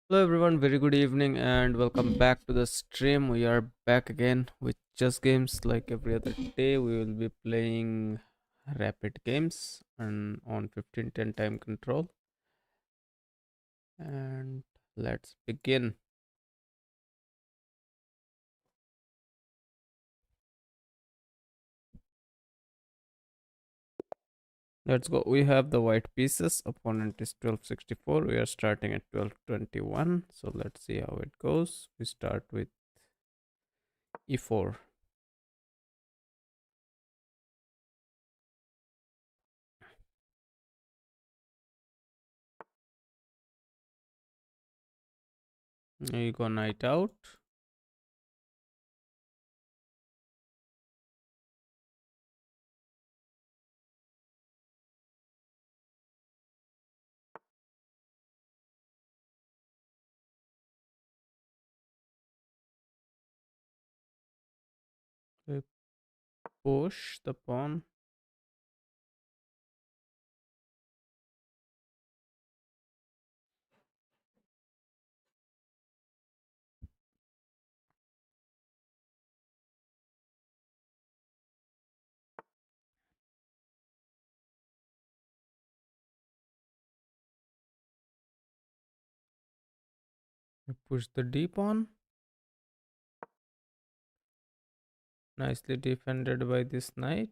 Hello everyone, very good evening and welcome back to the stream. We are back again with just games like every other day. We will be playing rapid games and on 15:10 time control. And let's begin. Let's go. We have the white pieces. Opponent is 1264. We are starting at 1221. So let's see how it goes. We start with e4. You go knight out. We push the pawn. We push the d pawn. Nicely defended by this knight.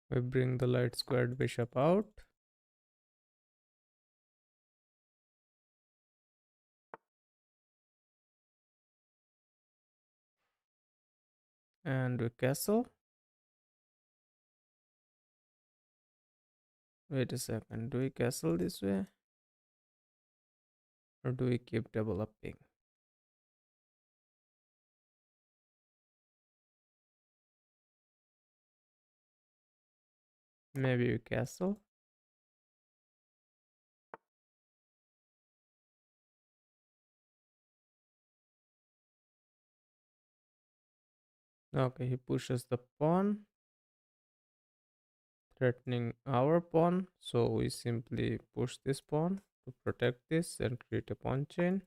We bring the light squared bishop out. And we castle. Wait a second. Do we castle this way? Or do we keep developing? Maybe we castle. Okay, he pushes the pawn, threatening our pawn. So we simply push this pawn to protect this and create a pawn chain.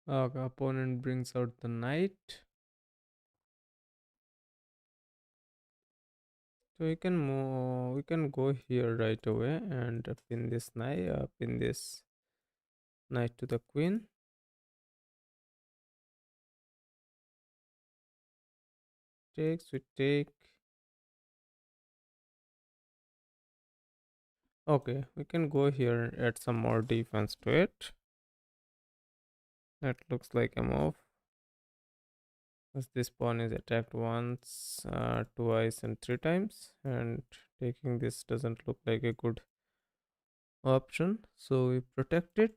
Okay, opponent brings out the knight. So we can move. We can go here right away and pin this knight. Pin this knight to the queen. Takes. We take. Okay, we can go here and add some more defense to it. That looks like a move. As this pawn is attacked once, twice, and three times, and taking this doesn't look like a good option. So we protect it.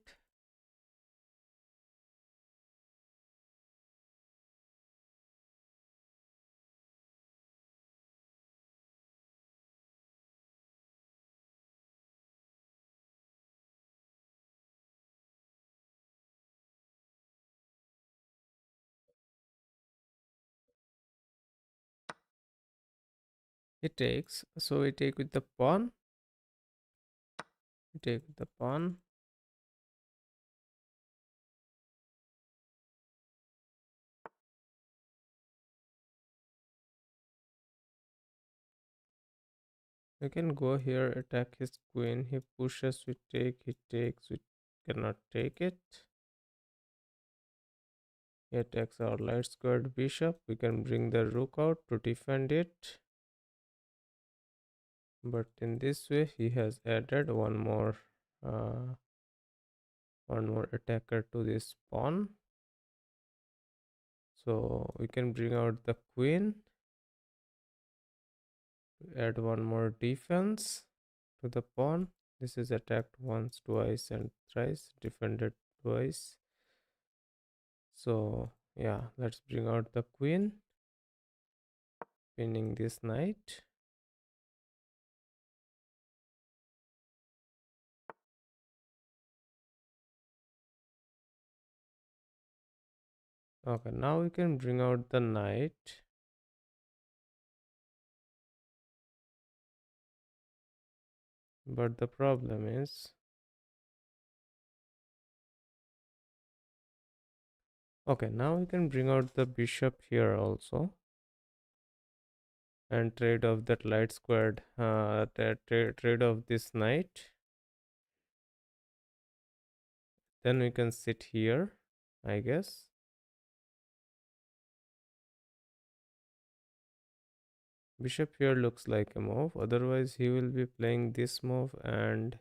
It takes. So we take with the pawn. We take with the pawn. We can go here, attack his queen. He pushes, we take, he takes, we cannot take it. He attacks our light squared bishop. We can bring the rook out to defend it. But in this way, he has added uh, one more attacker to this pawn. So we can bring out the queen, add one more defense to the pawn. This is attacked once, twice, and thrice, defended twice. So yeah, let's bring out the queen, pinning this knight. Okay, now we can bring out the knight. But the problem is, okay, now we can bring out the bishop here also and trade off that light squared, trade off this knight. Then we can sit here, I guess. Bishop here looks like a move. Otherwise, he will be playing this move and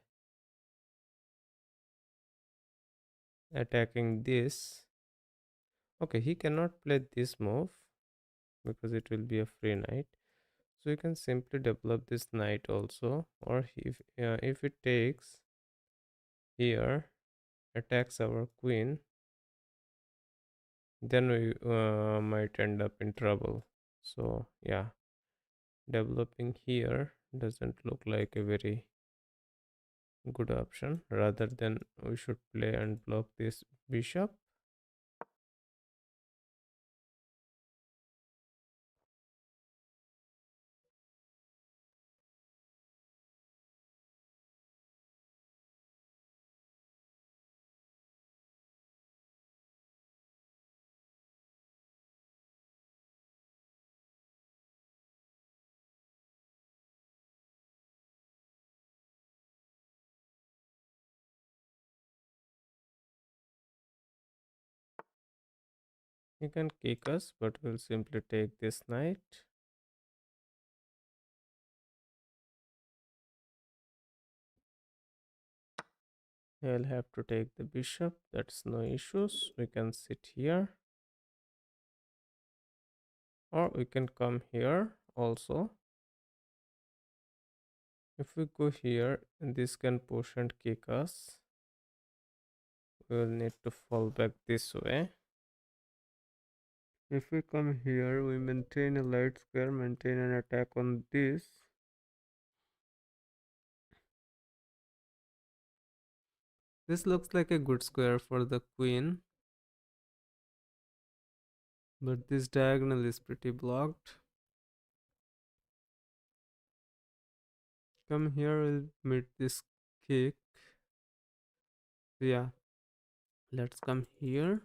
attacking this. Okay, he cannot play this move because it will be a free knight. So you can simply develop this knight also, or if it takes here, attacks our queen, then we might end up in trouble. So yeah, developing here doesn't look like a very good option. Rather than we should play and block this bishop. He can kick us, but we'll simply take this knight. He'll have to take the bishop. That's no issues. We can sit here, or we can come here also. If we go here, this can push and kick us. We will need to fall back this way. If we come here, we maintain a light square, maintain an attack on this. This looks like a good square for the queen, but this diagonal is pretty blocked. Come here, we'll meet this kick. Yeah, let's come here.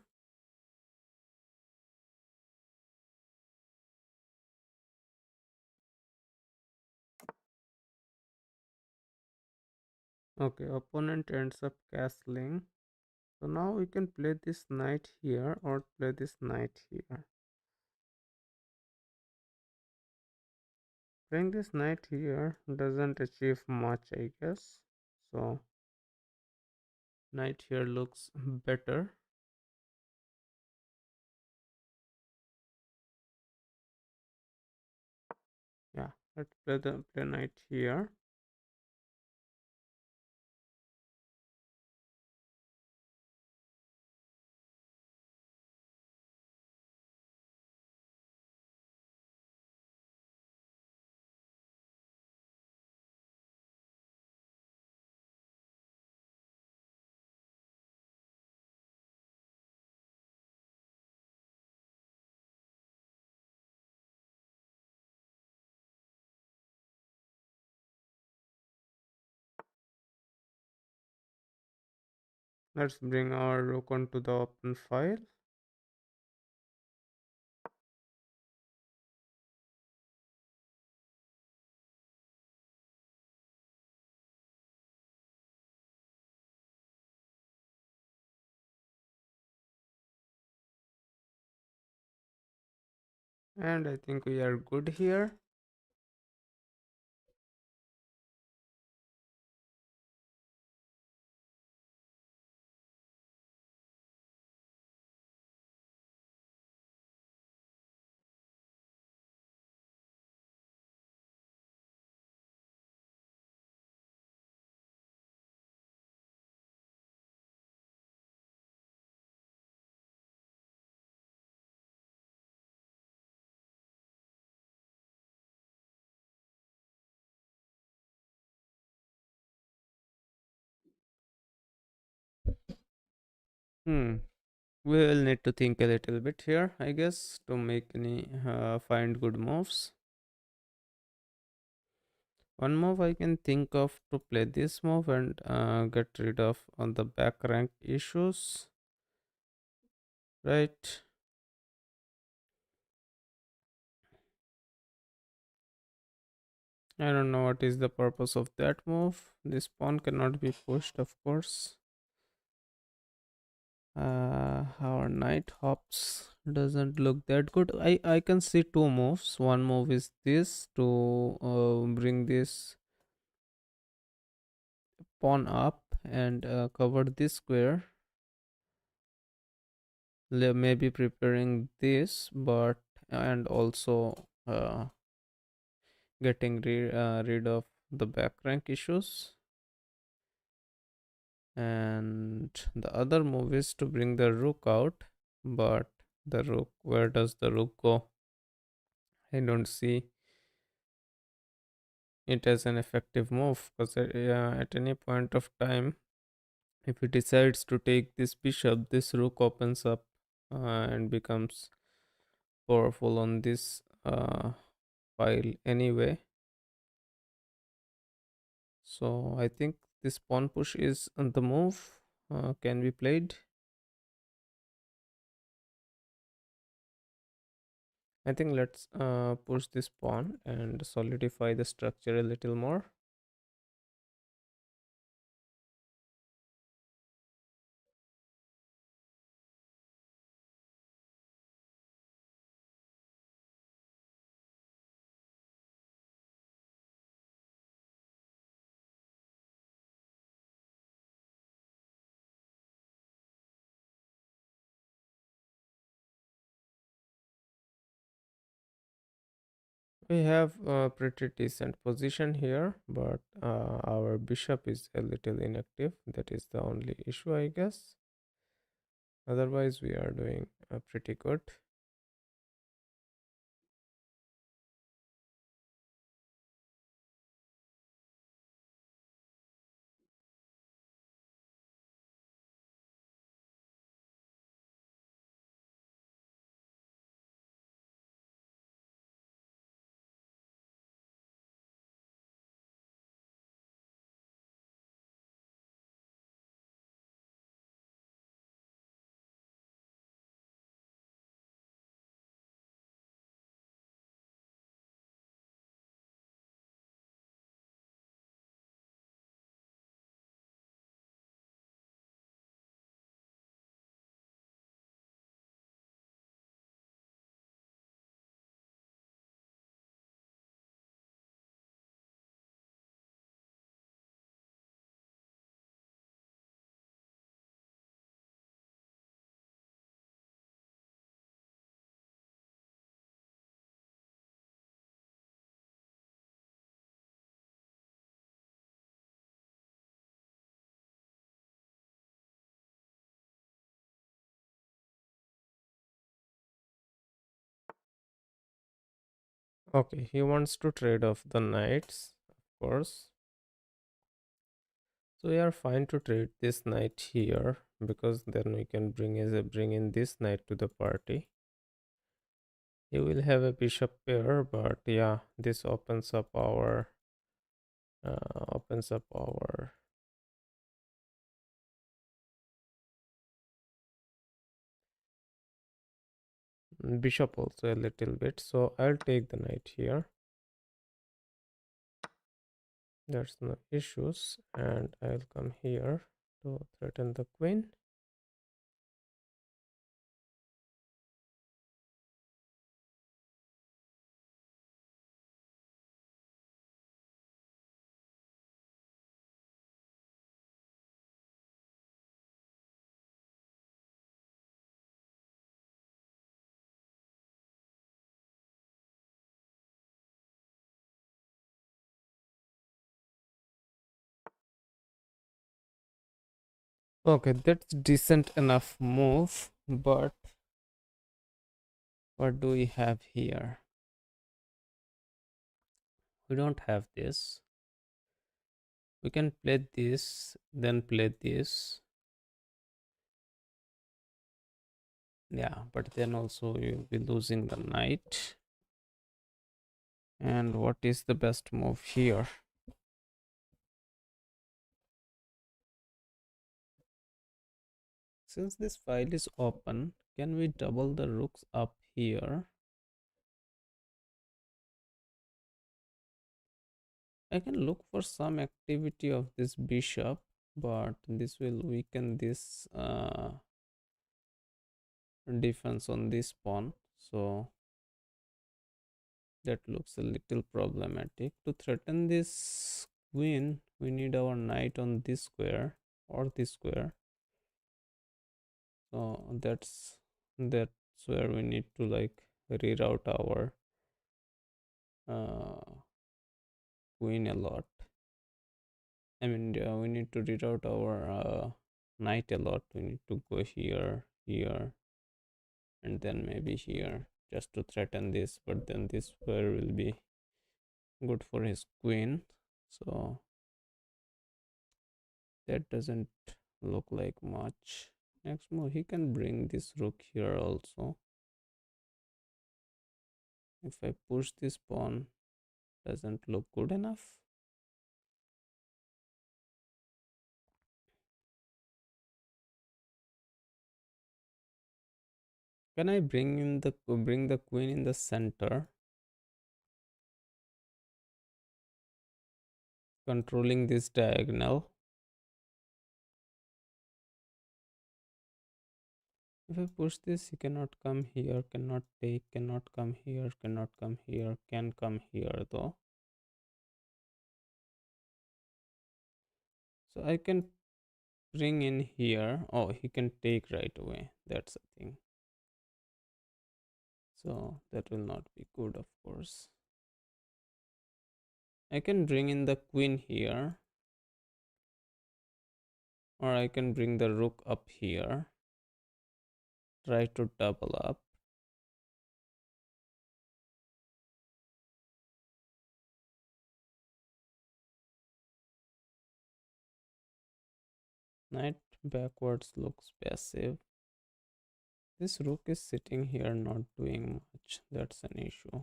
Okay, opponent ends up castling. So now we can play this knight here or play this knight here. Playing this knight here doesn't achieve much, I guess. So knight here looks better. Yeah, let's play knight here. Let's bring our rook onto the open file. And I think we are good here. Hmm. We'll need to think a little bit here, I guess, to make any find good moves. One move I can think of to play this move and get rid of on the back rank issues, right? I don't know what is the purpose of that move. This pawn cannot be pushed, of course. Our knight hops doesn't look that good. I can see two moves. One move is this to bring this pawn up and cover this square. Maybe preparing this, but and also getting rid of the back rank issues. And the other move is to bring the rook out, but the rook, where does the rook go? I don't see it as an effective move because at any point of time, if he decides to take this bishop, this rook opens up and becomes powerful on this file anyway. So I think this pawn push is on the move, can be played. I think let's push this pawn and solidify the structure a little more. We have a pretty decent position here, but our bishop is a little inactive. That is the only issue, I guess. Otherwise, we are doing pretty good. Okay, he wants to trade off the knights, of course. So we are fine to trade this knight here because then we can bring in this knight to the party. He will have a bishop pair, but yeah, this opens up our bishop also a little bit. So I'll take the knight here. There's no issues, and I'll come here to threaten the queen. Okay, that's decent enough move, but what do we have here? We don't have this. We can play this, then play this. Yeah, but then also you'll be losing the knight. And what is the best move here? Since this file is open, can we double the rooks up here? I can look for some activity of this bishop, but this will weaken this defense on this pawn. So that looks a little problematic. To threaten this queen, we need our knight on this square or this square. So that's where we need to like reroute our uh, queen a lot. I mean, we need to reroute our knight a lot. We need to go here, here, and then maybe here just to threaten this. But then this square will be good for his queen. So that doesn't look like much. Next move, he can bring this rook here also. If I push this pawn, doesn't look good enough. Can I bring the queen in the center, controlling this diagonal? If I push this, he cannot come here, cannot take, cannot come here, cannot come here, can come here though. So I can bring in here. Oh, he can take right away. That's the thing. So that will not be good, of course. I can bring in the queen here, or I can bring the rook up here. Try to double up. Knight backwards looks passive. This rook is sitting here not doing much. That's an issue.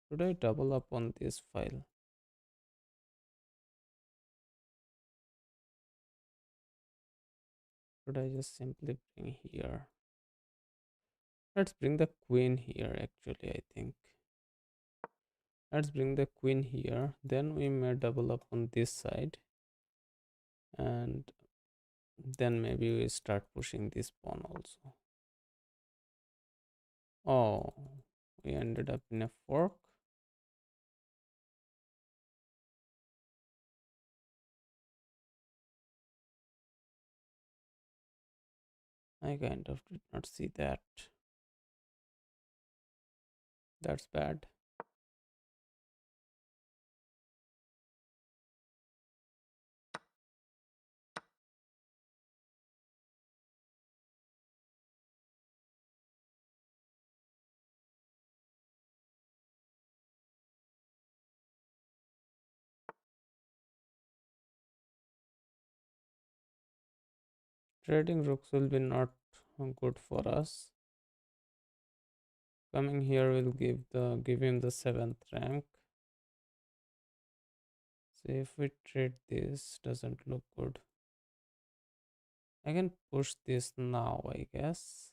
Should I double up on this file? Should I just simply bring here? Let's bring the queen here actually, I think. Let's bring the queen here. Then we may double up on this side. And then maybe we start pushing this pawn also. Oh, we ended up in a fork. I kind of did not see that. That's bad. Trading rooks will be not good for us. Coming here will give him the 7th rank. So if we trade this, doesn't look good. I can push this now, I guess.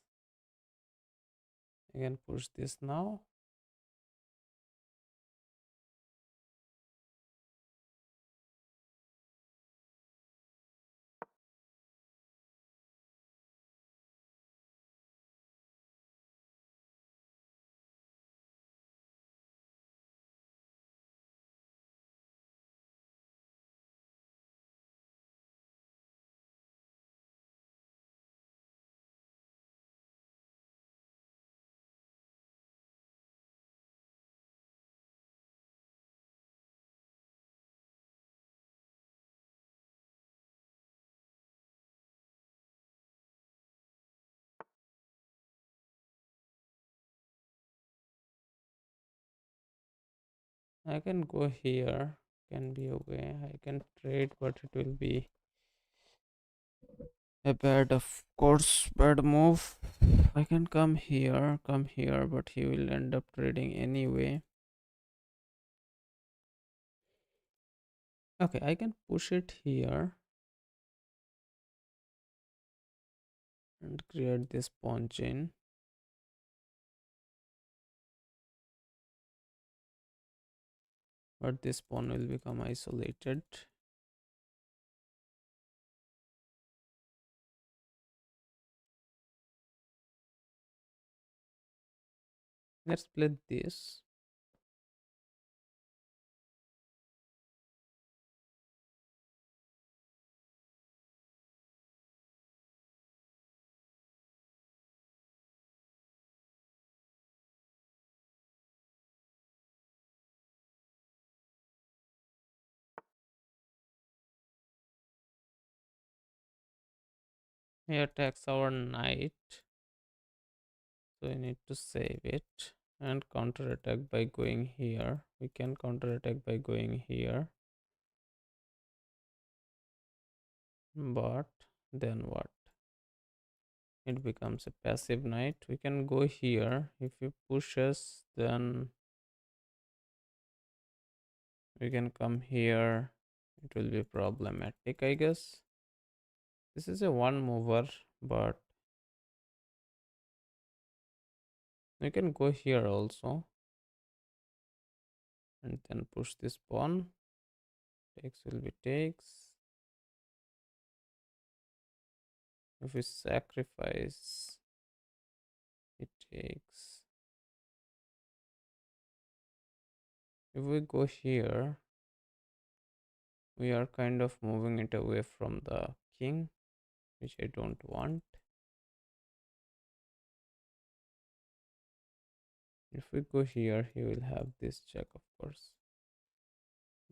I can push this now. I can go here. Can be a way. I can trade, but it will be a bad, of course, bad move. I can come here, but he will end up trading anyway. Okay, I can push it here and create this pawn chain. But this pawn will become isolated. Let's play this. He attacks our knight, so we need to save it and counter attack by going here. We can counter attack by going here, but then what? It becomes a passive knight. We can go here. If he pushes, then we can come here. It will be problematic, I guess. This is a one mover, but we can go here also and then push this pawn. Takes will be takes. If we sacrifice, it takes. If we go here, we are kind of moving it away from the king, which I don't want. If we go here, he will have this check, of course,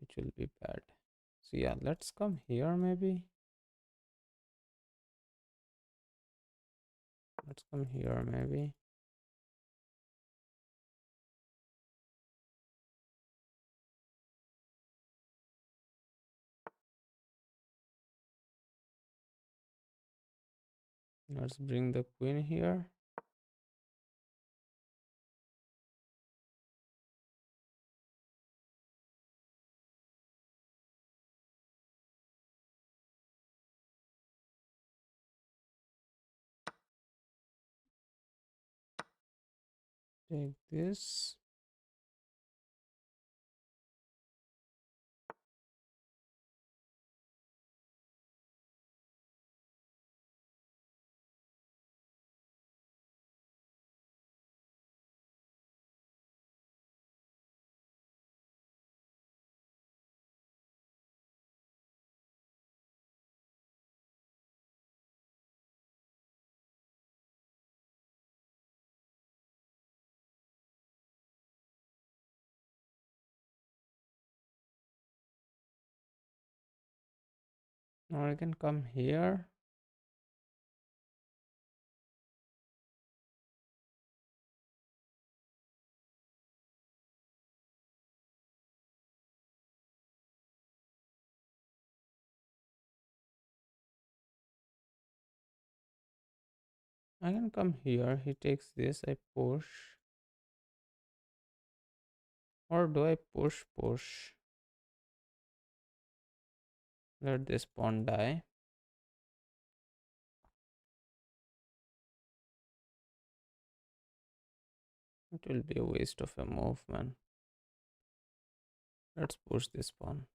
which will be bad. So yeah, let's come here maybe. Let's come here maybe. Let's bring the queen here. Take this. Or I can come here. I can come here. He takes this. I push. Or do I push? Let this pawn die. It will be a waste of a move, man. Let's push this pawn.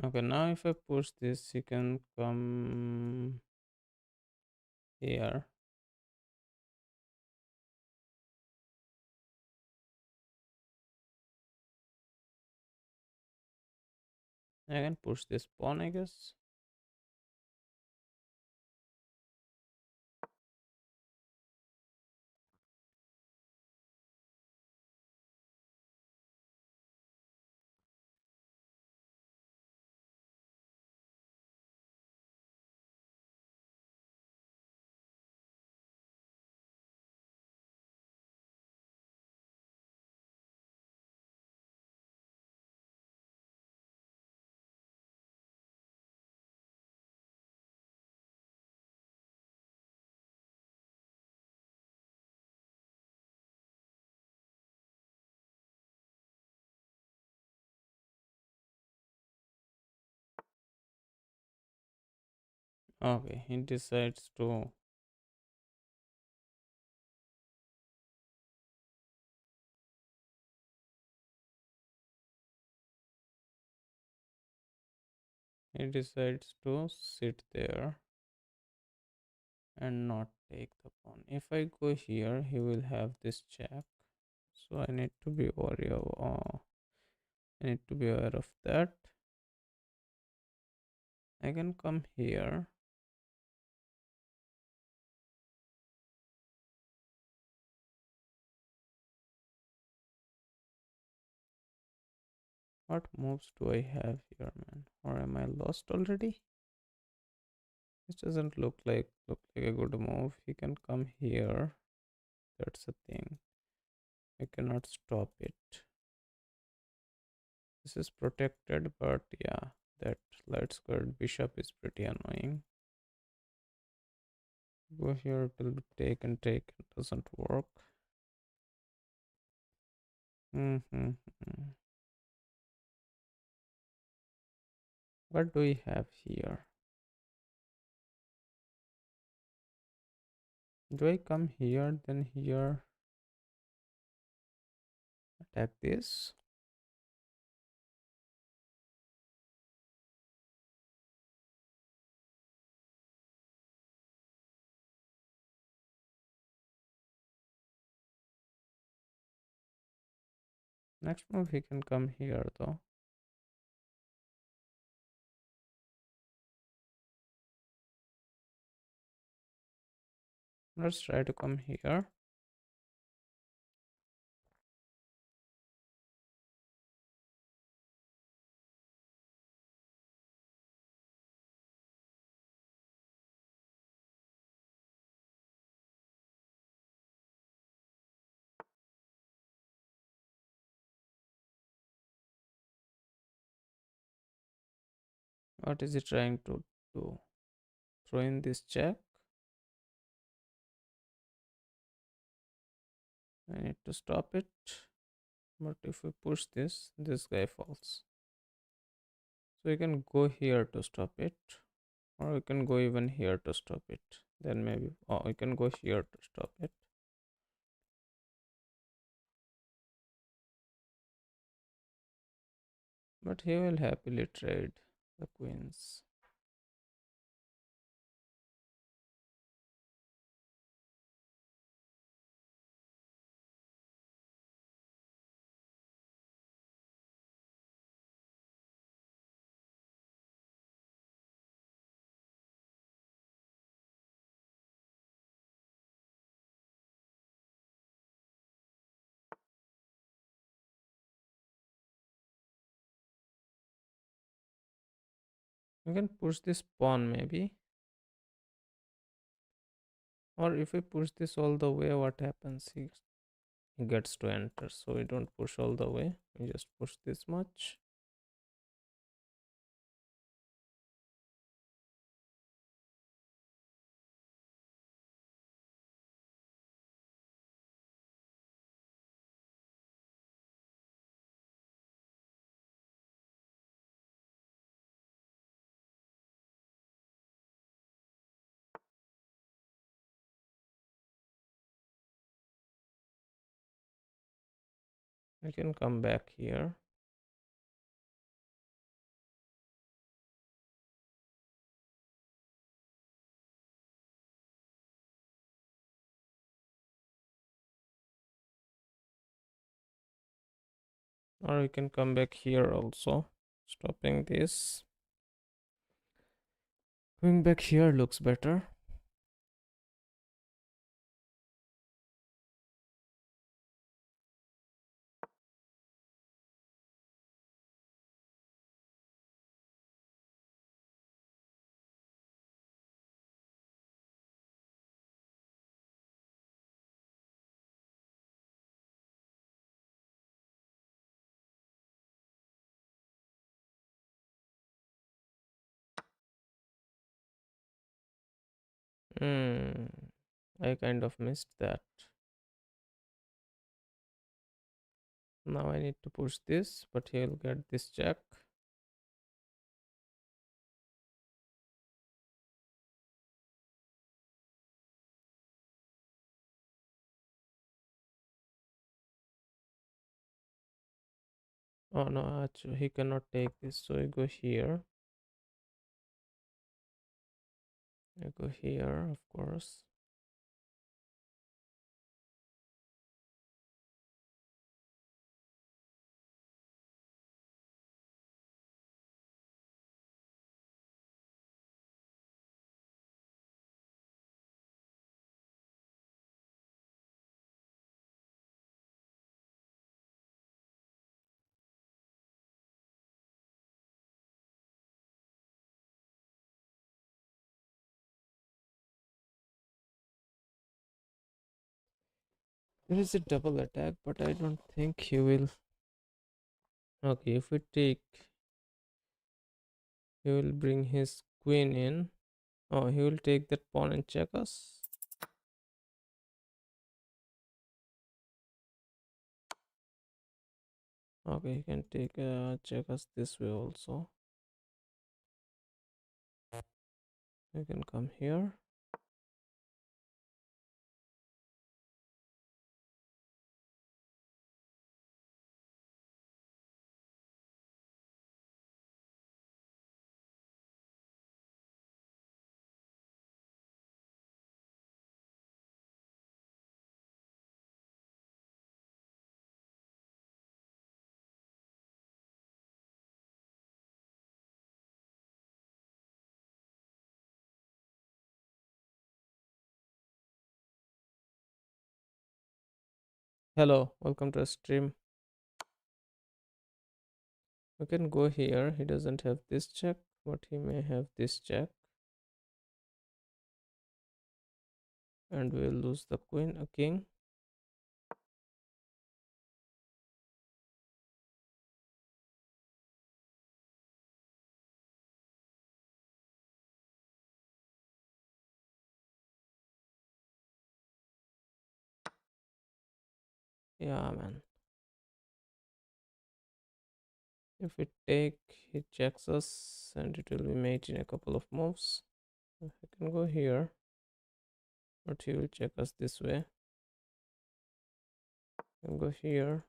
Okay, now if I push this, he can come here. I can push this pawn, I guess. Okay, he decides to. He decides to sit there and not take the pawn. If I go here, he will have this check. So I need to be worried of, I need to be aware of that. I can come here. What moves do I have here, man? Or am I lost already? This doesn't look like a good move. He can come here. That's the thing. I cannot stop it. This is protected, but yeah, that light skirt bishop is pretty annoying. Go here, it will be take and take. It doesn't work. Mm-hmm. What do we have here? Do I come here, then here, attack this? Next move, he can come here though. Let's try to come here. What is he trying to do? Throw in this check? I need to stop it. But if we push this guy falls. So we can go here to stop it. Or we can go even here to stop it. Then maybe, oh, we can go here to stop it. But he will happily trade the queens. We can push this pawn maybe. Or if we push this all the way, what happens? He gets to enter. So we don't push all the way. We just push this much. We can come back here. Or we can come back here also. Stopping this. Going back here looks better. Hmm. I kind of missed that. Now I need to push this, but he'll get this check. Oh no, actually he cannot take this, so I go here. I go here, of course. There is a double attack, but I don't think he will. Okay, if we take, he will bring his queen in. Oh, he will take that pawn and check us. Okay, he can take check us this way also. You can come here. Hello, welcome to the stream. We can go here. He doesn't have this check, but he may have this check. And we'll lose the queen, a king. Yeah, man. If we take, he checks us, and it will be mate in a couple of moves. I can go here, but he will check us this way. I can go here.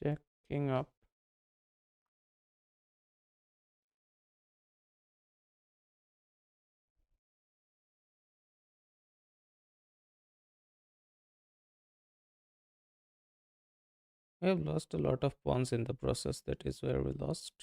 Checking up. I have lost a lot of pawns in the process. That is where we lost.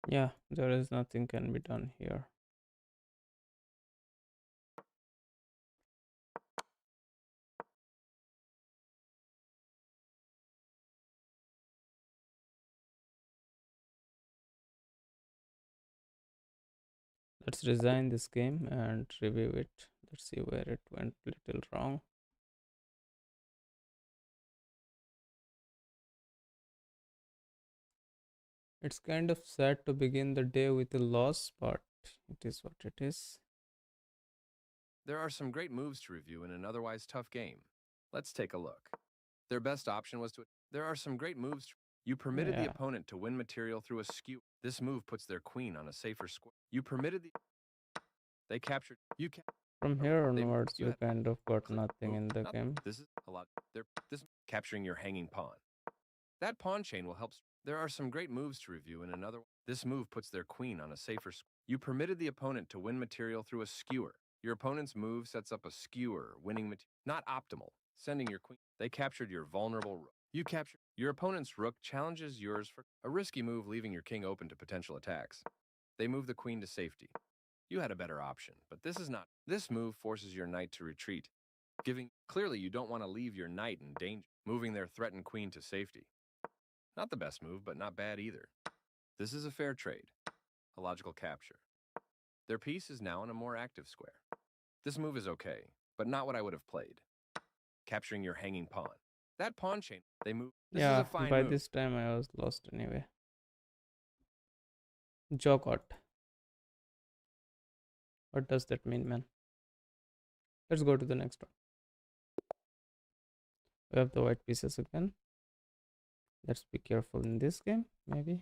Yeah, there is nothing can be done here. Let's resign this game and review it. Let's see where it went little wrong. It's kind of sad to begin the day with a loss, but it is what it is. There are some great moves to review in an otherwise tough game. Let's take a look. Their best option was to... There are some great moves. You permitted the Yeah, opponent to win material through a skew. This move puts their queen on a safer square. You permitted the... They captured... You ca- from Oh, here they... onwards, You we had... kind of got Click. nothing Move. in the Not... game. This is a lot... They're... This... Capturing your hanging pawn. That pawn chain will help... There are some great moves to review in another... This move puts their queen on a safer square. You permitted the opponent to win material through a skewer. Your opponent's move sets up a skewer, winning material. Not optimal. Sending your queen. They captured your vulnerable rook. You captured... Your opponent's rook challenges yours for a risky move, leaving your king open to potential attacks. They move the queen to safety. You had a better option, but this is not... This move forces your knight to retreat. Clearly, you don't want to leave your knight in danger, moving their threatened queen to safety. Not the best move, but not bad either. This is a fair trade. A logical capture. Their piece is now in a more active square. This move is okay, but not what I would have played. Capturing your hanging pawn. That pawn chain, they move. This is Yeah, a fine by move. this time I was lost anyway. Joggot. What does that mean, man? Let's go to the next one. We have the white pieces again. Let's be careful in this game, maybe.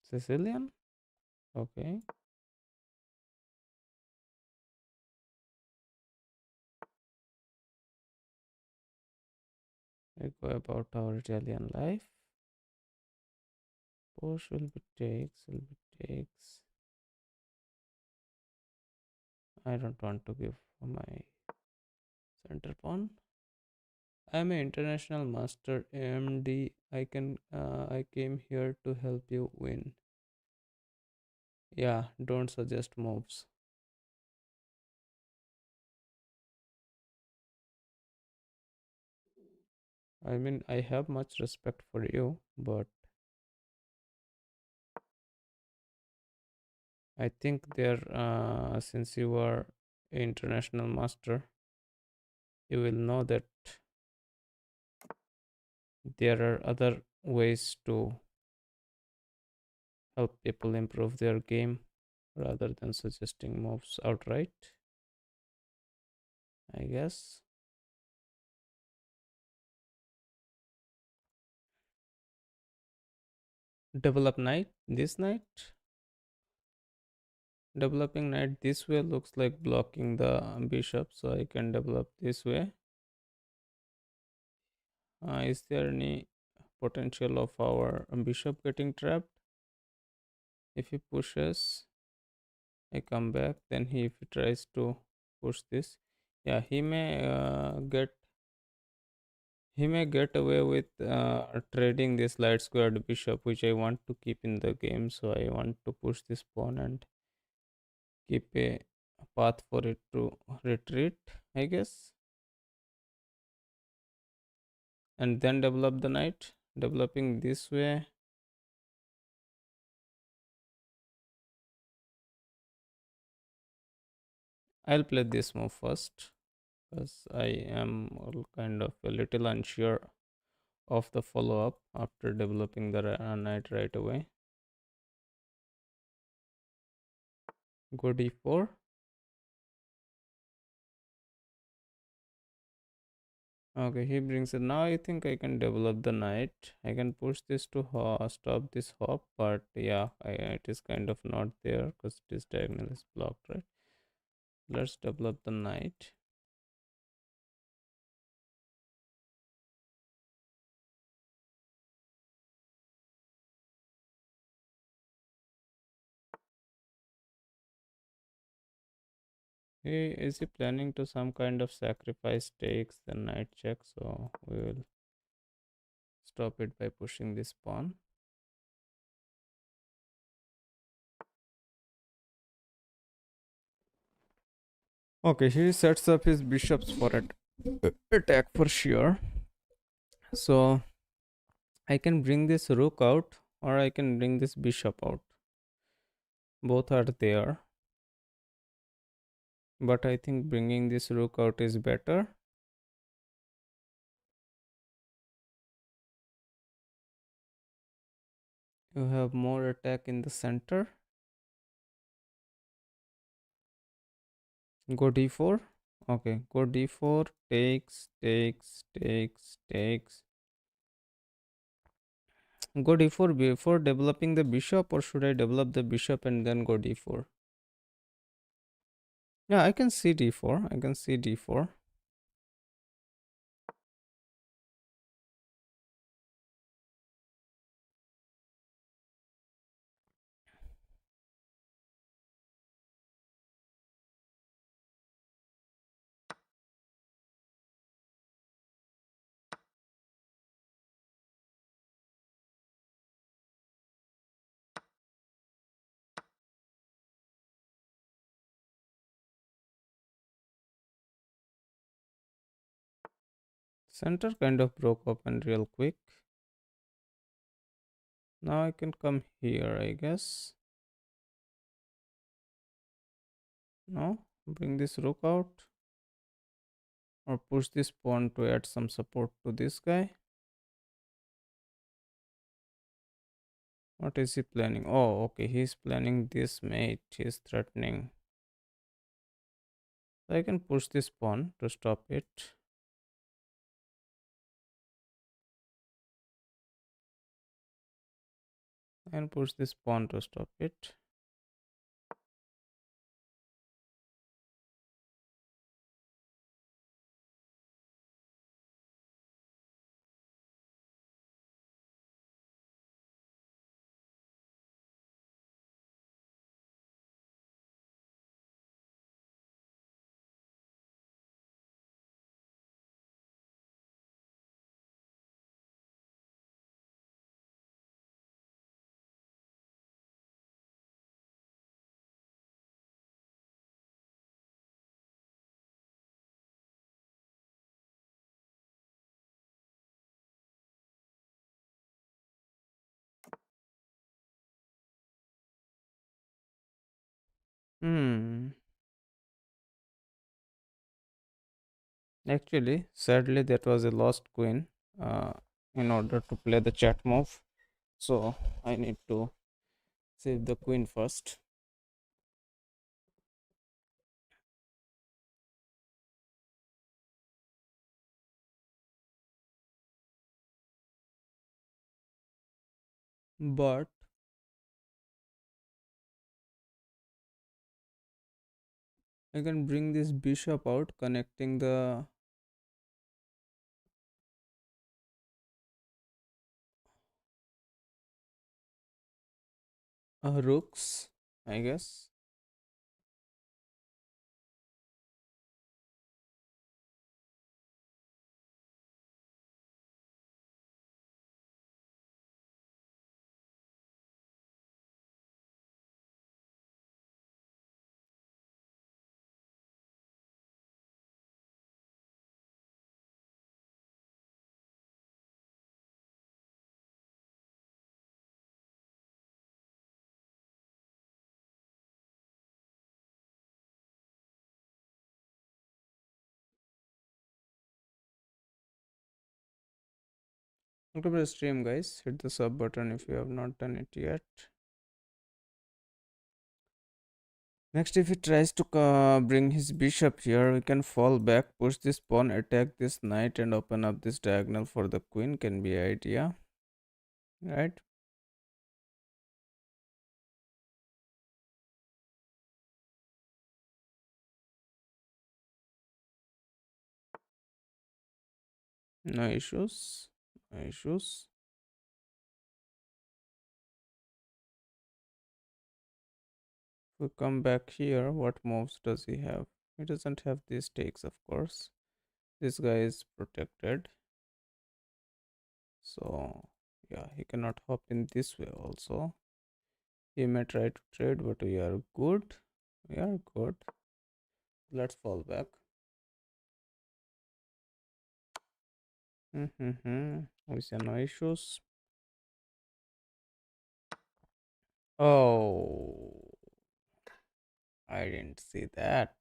Sicilian? Okay. We go about our Italian life. Push will be takes. I don't want to give my center pawn. I'm an international master AMD. I came here to help you win. Yeah, don't suggest moves. I mean, I have much respect for you, but I think there, since you are an international master, you will know that there are other ways to help people improve their game rather than suggesting moves outright, I guess. Develop knight, this knight. Developing knight this way looks like blocking the bishop, so I can develop this way. Is there any potential of our bishop getting trapped? If he pushes, I come back. Then if he tries to push this, yeah, he may get away with trading this light squared bishop, which I want to keep in the game. So I want to push this pawn and keep a path for it to retreat, I guess, and then develop the knight. Developing this way, I'll play this move first because I am kind of a little unsure of the follow up after developing the knight right away. Go d4. Okay, he brings it. Now I think I can develop the knight. I can push this to stop this hop, but yeah, it is kind of not there because this diagonal is blocked, right? Let's develop the knight. Is he planning to some kind of sacrifice takes the knight check? So we will stop it by pushing this pawn. Okay, he sets up his bishops for it attack for sure. So I can bring this rook out or I can bring this bishop out. Both are there, but I think bringing this rook out is better. You have more attack in the center. Go d4. Okay, go d4. Takes. Go d4 before developing the bishop, or should I develop the bishop and then go d4? Yeah, I can see d4. I can see d4. Center kind of broke open real quick. Now I can come here, I guess. No, bring this rook out, or push this pawn to add some support to this guy. What is he planning? Oh, okay, he's planning this mate. He's threatening. So I can push this pawn to stop it. And push this pawn to stop it. Hmm. Actually, sadly, that was a lost queen. Uh, in order to play the chat move, so I need to save the queen first. But I can bring this bishop out, connecting the rooks, I guess. Welcome to the stream, guys. Hit the sub button if you have not done it yet. Next, if he tries to bring his bishop here, we can fall back, push this pawn, attack this knight, and open up this diagonal for the queen. Can be an idea, right? No issues. No issues. If we come back here, what moves does he have? He doesn't have these takes, of course. This guy is protected. So, yeah, he cannot hop in this way also. He may try to trade, but we are good. We are good. Let's fall back. We see no issues. Oh, I didn't see that.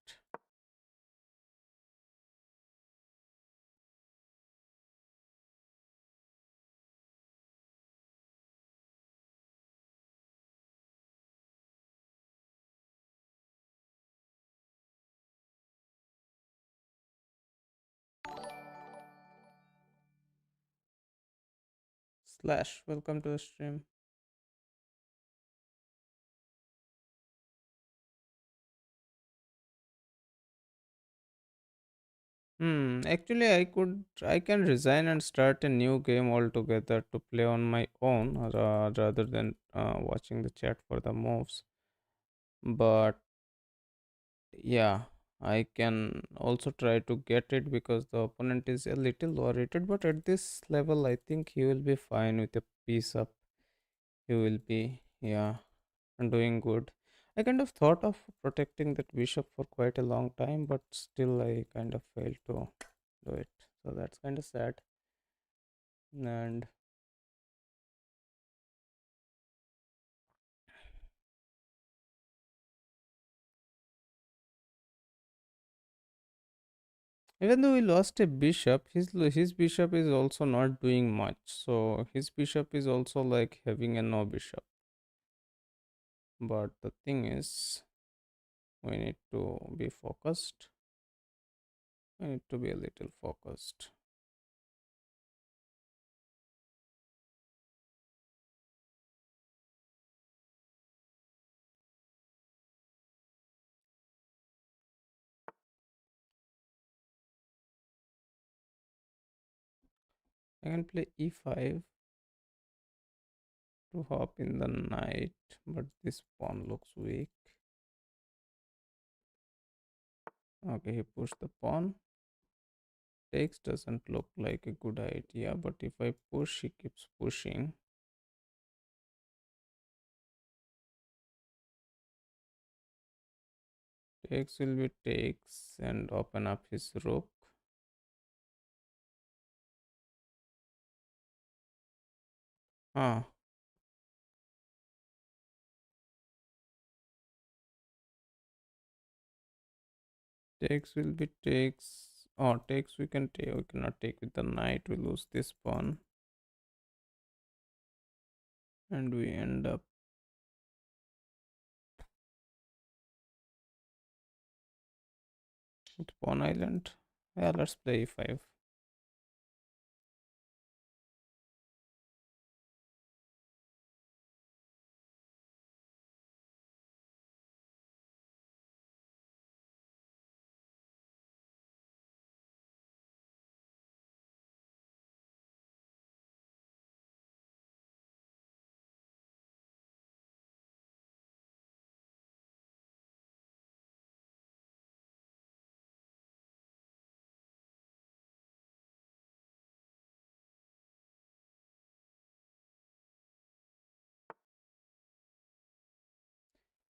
Slash, welcome to the stream. Actually, I can resign and start a new game altogether to play on my own rather than watching the chat for the moves. But yeah, I can also try to get it because the opponent is a little overrated. But at this level, I think he will be fine with a piece up. He will be, yeah, doing good. I kind of thought of protecting that bishop for quite a long time, but still I kind of failed to do it. So that's kind of sad. And even though he lost a bishop, his bishop is also not doing much. So his bishop is also like having a no bishop. But the thing is, we need to be focused. We need to be a little focused. I can play e5 to hop in the knight, but this pawn looks weak. Okay, he pushed the pawn. Takes doesn't look like a good idea, but if I push, he keeps pushing. Takes will be takes and open up his rook. Ah, takes will be takes. Oh, takes we can take. We cannot take with the knight. We lose this pawn, and we end up with pawn island. Yeah, let's play e5.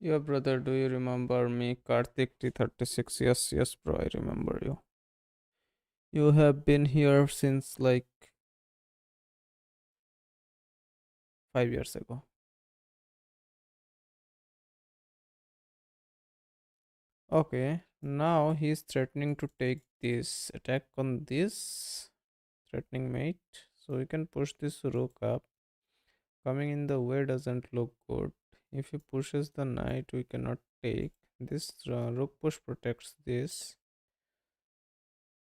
Your brother, do you remember me? Karthik T36. Yes, yes, bro, I remember you. You have been here since like 5 years ago. Okay, now he's threatening to take this attack on this threatening mate. So we can push this rook up. Coming in the way doesn't look good. If he pushes the knight, we cannot take. This rook push protects this.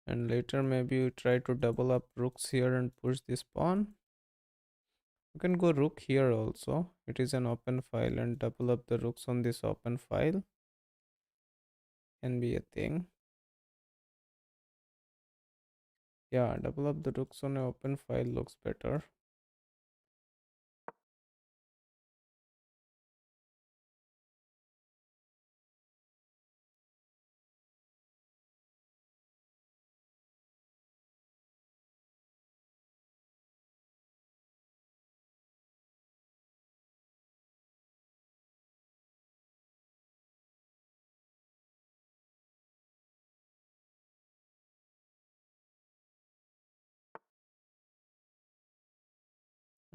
And later maybe we try to double up rooks here and push this pawn. You can go rook here also. It is an open file and double up the rooks on this open file can be a thing. Yeah, double up the rooks on an open file looks better.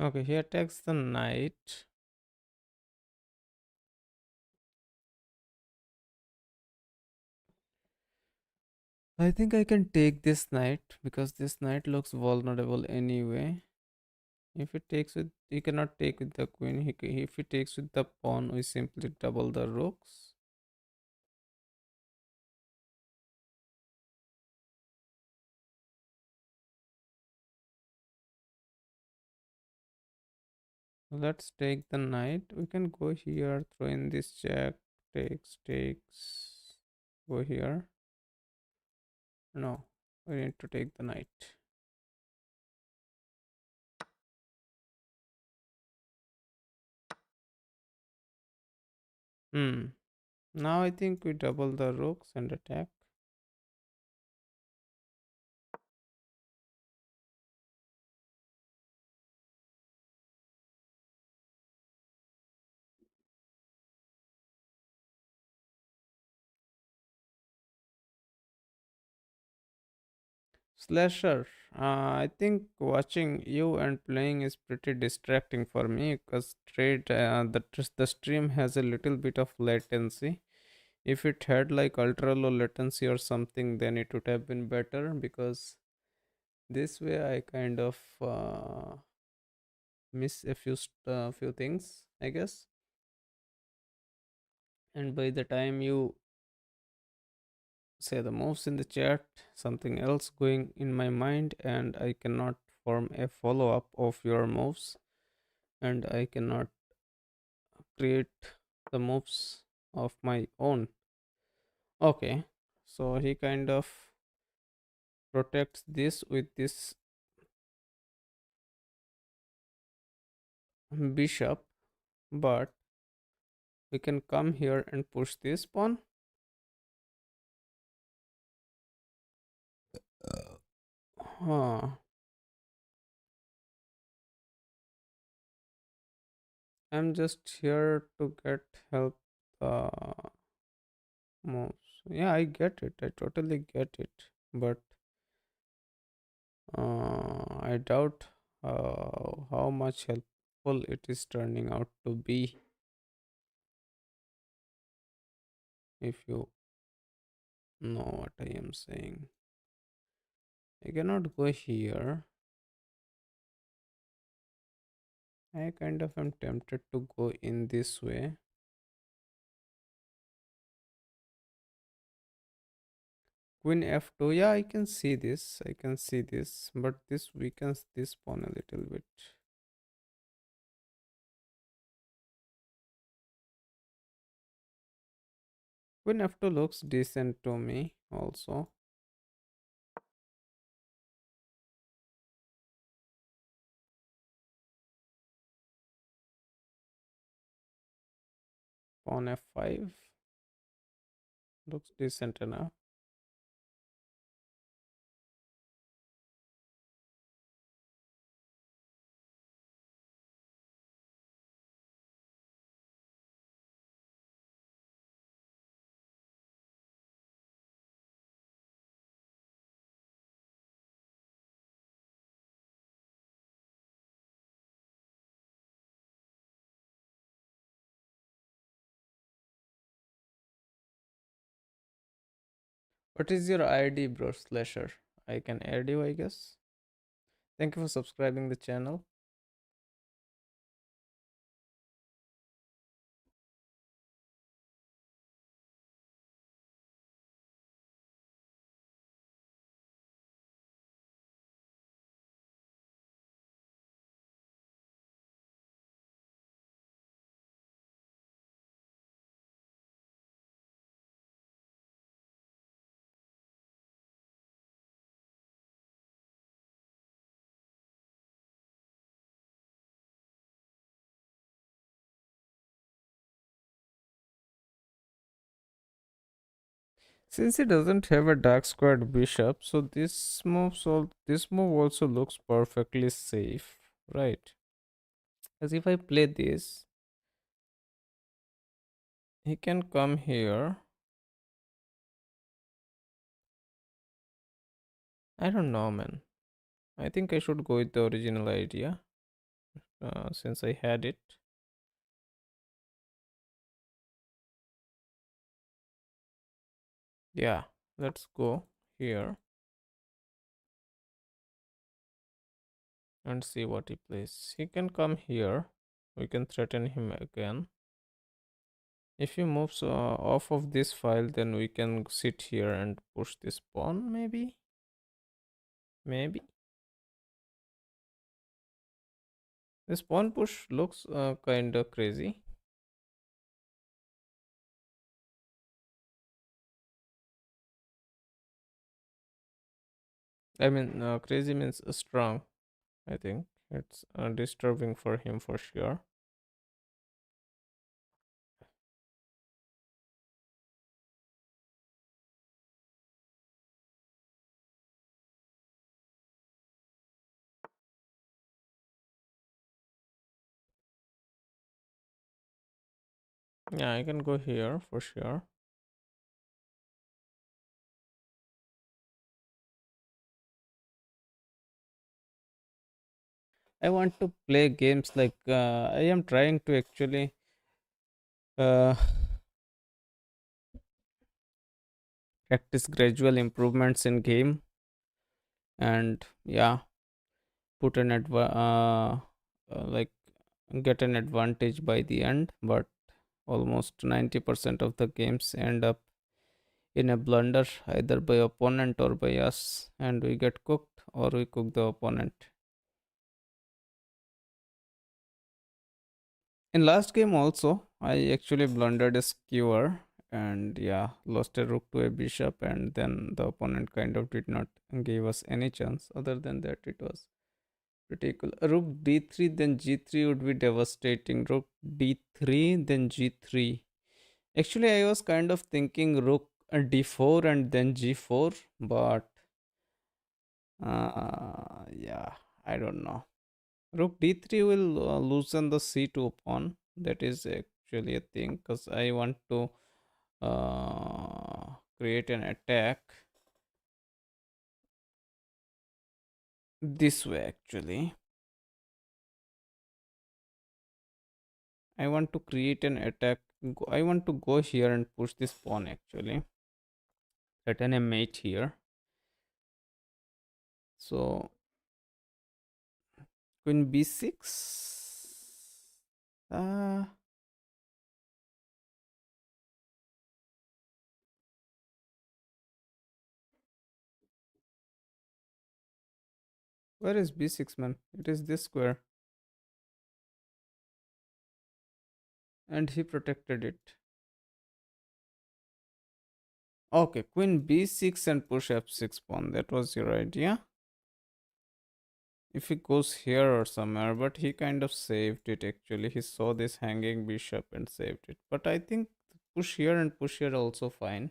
Okay, he attacks the knight. I think I can take this knight because this knight looks vulnerable anyway. If it takes with, he cannot take with the queen. If he takes with the pawn, we simply double the rooks. Let's take the knight. We can go here, throw in this jack, takes. Go here. No, we need to take the knight. Hmm. Now I think we double the rooks and attack. Slasher. I think watching you and playing is pretty distracting for me because the stream has a little bit of latency. If it had like ultra low latency or something, then it would have been better because this way I kind of miss a few things, I guess. And by the time you say the moves in the chat, something else going in my mind, and I cannot form a follow up of your moves, and I cannot create the moves of my own. Okay, so he kind of protects this with this bishop, but we can come here and push this pawn. Huh. I'm just here to get help moves. Yeah, I get it. I totally get it. But I doubt how much helpful it is turning out to be, if you know what I am saying. I cannot go here. I kind of am tempted to go in this way. Queen f2. Yeah, I can see this. I can see this. But this weakens this pawn a little bit. Queen f2 looks decent to me also. Pawn f5 looks decent enough. What is your ID, bro? Slasher. I can add you, I guess. Thank you for subscribing the channel. Since he doesn't have a dark squared bishop, so this move also looks perfectly safe, right? As if I play this, he can come here. I don't know, man. I think I should go with the original idea since I had it. Yeah, let's go here and see what he plays. He can come here. We can threaten him again. If he moves off of this file, then we can sit here and push this pawn, maybe? Maybe. This pawn push looks kind of crazy. I mean, crazy means strong, I think. It's disturbing for him for sure. Yeah, I can go here for sure. I want to play games like I am trying to actually uh, practice gradual improvements in game and yeah, put an like get an advantage by the end. But almost 90% of the games end up in a blunder either by opponent or by us, and we get cooked or we cook the opponent. In last game also, I actually blundered a skewer and yeah, lost a rook to a bishop, and then the opponent kind of did not give us any chance. Other than that, it was pretty cool. Rook d3, then g3 would be devastating. Rook d3, then g3. Actually, I was kind of thinking rook d4 and then g4, but yeah, I don't know. Rook d3 will loosen the c2 pawn. That is actually a thing because I want to create an attack this way actually. I want to create an attack. I want to go here and push this pawn actually. Threaten a mate here. So queen b6. Uh, where is b6, man? It is this square. And he protected it. Okay, queen b6 and push f6 pawn. That was your idea. If he goes here or somewhere, but he kind of saved it actually. He saw this hanging bishop and saved it. But I think push here and push here also fine.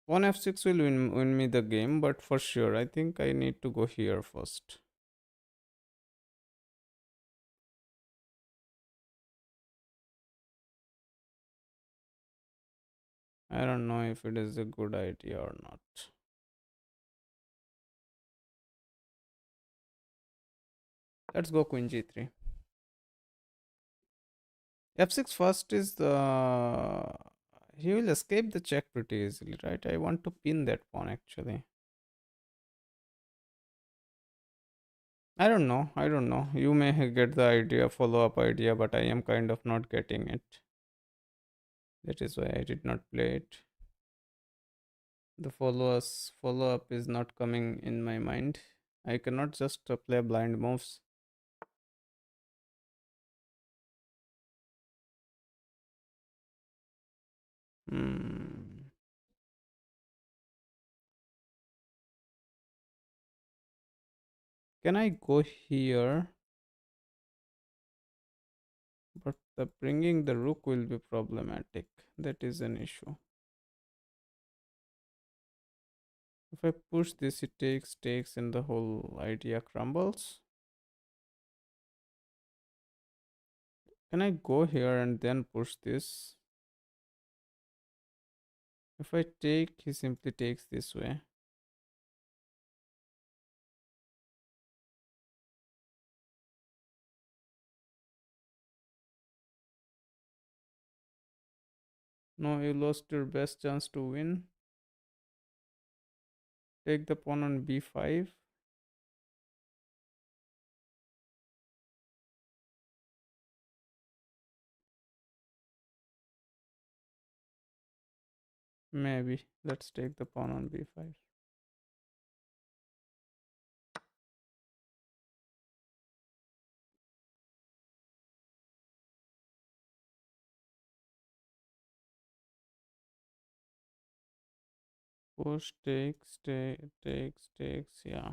Pawn f6 will win me the game, but for sure, I think I need to go here first. I don't know if it is a good idea or not. Let's go queen g3. f6 first is the... He will escape the check pretty easily, right? I want to pin that pawn actually. I don't know. I don't know. You may get the idea, follow up idea, but I am kind of not getting it. That is why I did not play it. The follow up is not coming in my mind. I cannot just play blind moves. Hmm. Can I go here? But the bringing the rook will be problematic. That is an issue. If I push this, it takes, and the whole idea crumbles. Can I go here and then push this? If I take, he simply takes this way. No, you lost your best chance to win. Take the pawn on b5. Maybe. Let's take the pawn on b5. Push, takes, takes. Yeah.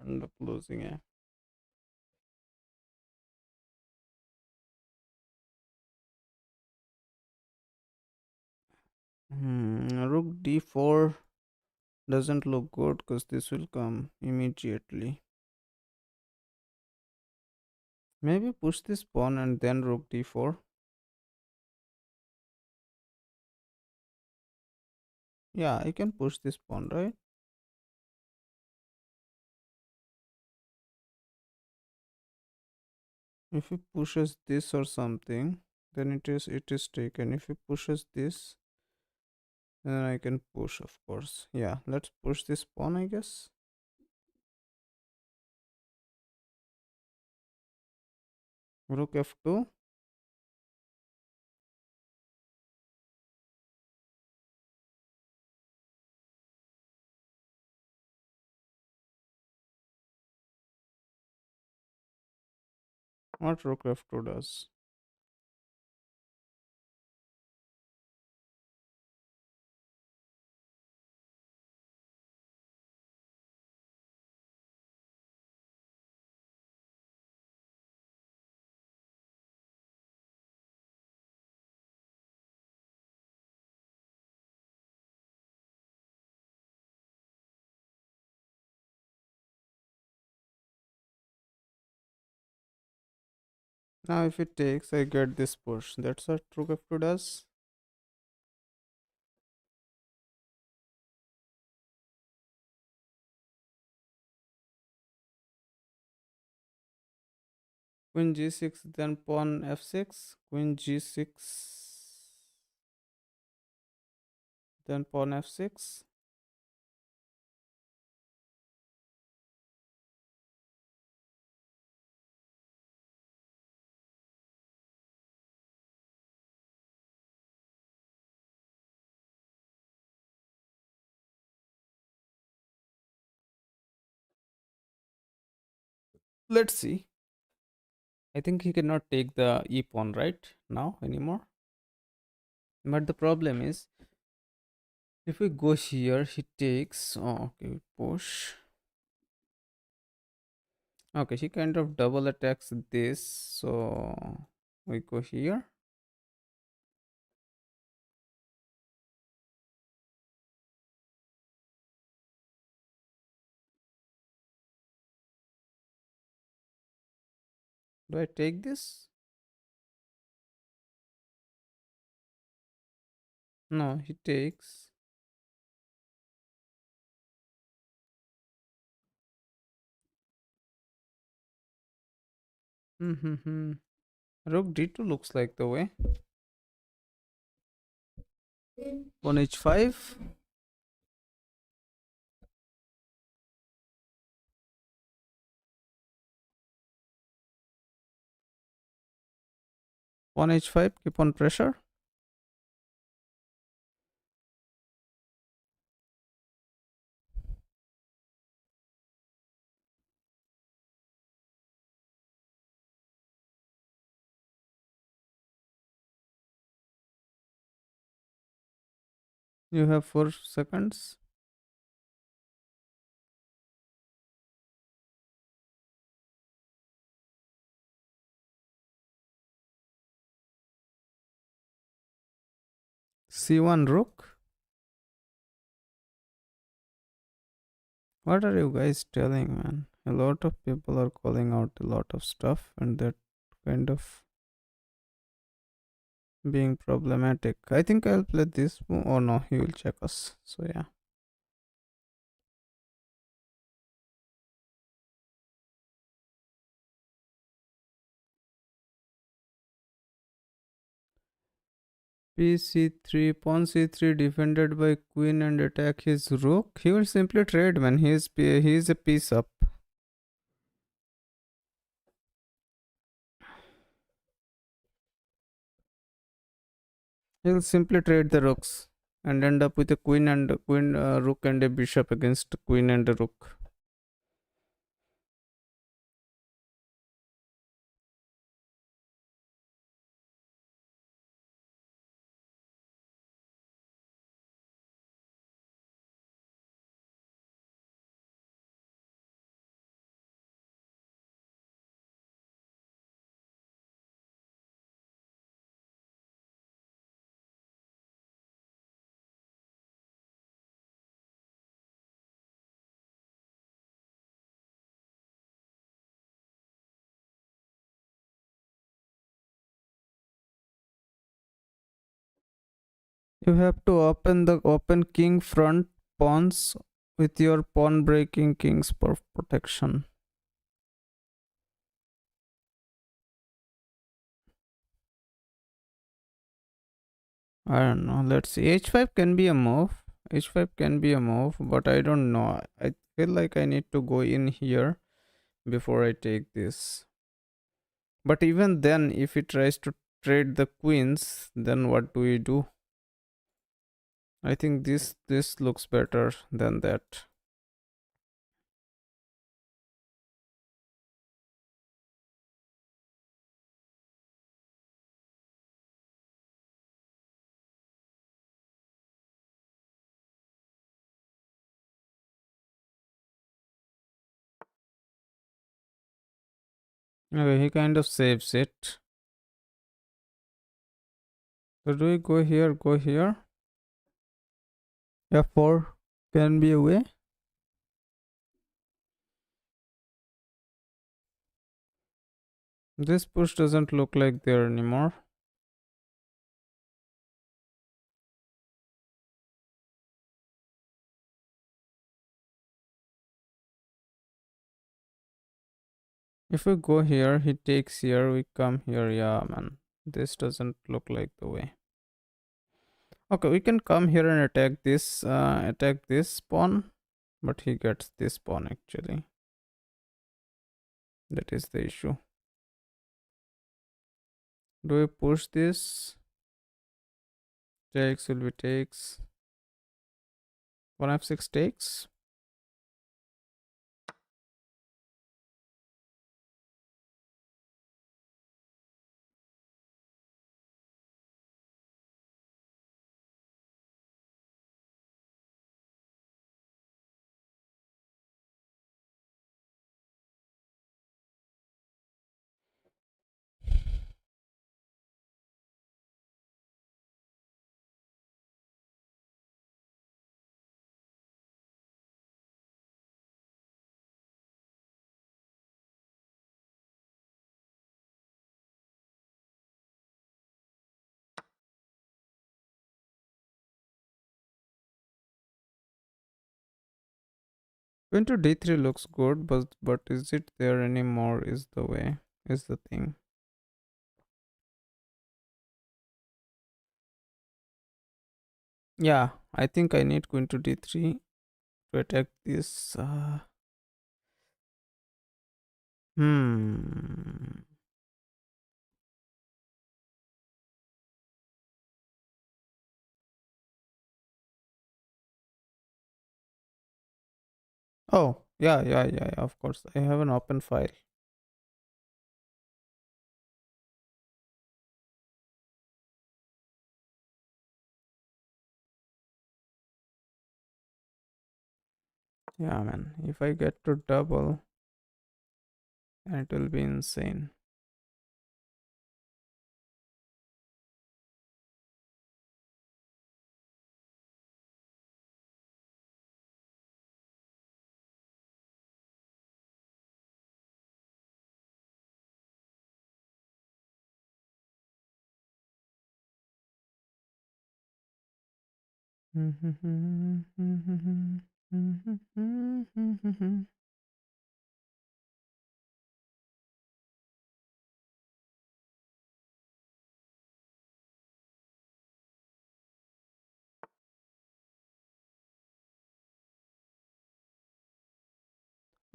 End up losing. Yeah. Rook d4 doesn't look good because this will come immediately. Maybe push this pawn and then rook d4. Yeah, I can push this pawn, right? If he pushes this or something, then it is taken. If he pushes this, then I can push, of course. Yeah, let's push this pawn, I guess. Rook f2. What rook f2 does? Now if it takes, I get this push. That's what rook f2 does. Queen g6, then pawn f6. Queen g6, then pawn f6. Let's see. I think he cannot take the e pawn right now anymore. But the problem is, if we go here, he takes. Oh, okay, we push. Okay, he kind of double attacks this. So we go here. Do I take this? No, he takes. Mm-hmm. Rook d2 looks like the way. Pawn h5. Pawn h5. Keep on pressure. You have 4 seconds. c1 rook. What are you guys telling, man? A lot of people are calling out a lot of stuff, and that kind of being problematic. I think I'll play this. Oh no, he will check us. So yeah. PC3, pawn c3 defended by queen and attack his rook. He will simply trade, man. He is a piece up. He'll simply trade the rooks and end up with a queen and a queen, rook and a bishop against queen and a rook. You have to open king front pawns with your pawn breaking kings for protection. I don't know. Let's see. H5 can be a move. H5 can be a move, but I don't know. I feel like I need to go in here before I take this. But even then, if he tries to trade the queens, then what do we do? I think this looks better than that. Okay, he kind of saves it. So do we go here? Go here. F4 can be a way. This push doesn't look like there anymore. If we go here, he takes here, we come here. Yeah, man. This doesn't look like the way. Okay, we can come here and attack this pawn, but he gets this pawn actually. That is the issue. Do we push this? Takes will be takes. 1f6 takes. Queen to d3 looks good, but is it there anymore? Is the way, is the thing. Yeah, I think I need queen to d3 to attack this. Hmm. Oh, yeah. Of course, I have an open file. Yeah, man. If I get to double, it will be insane.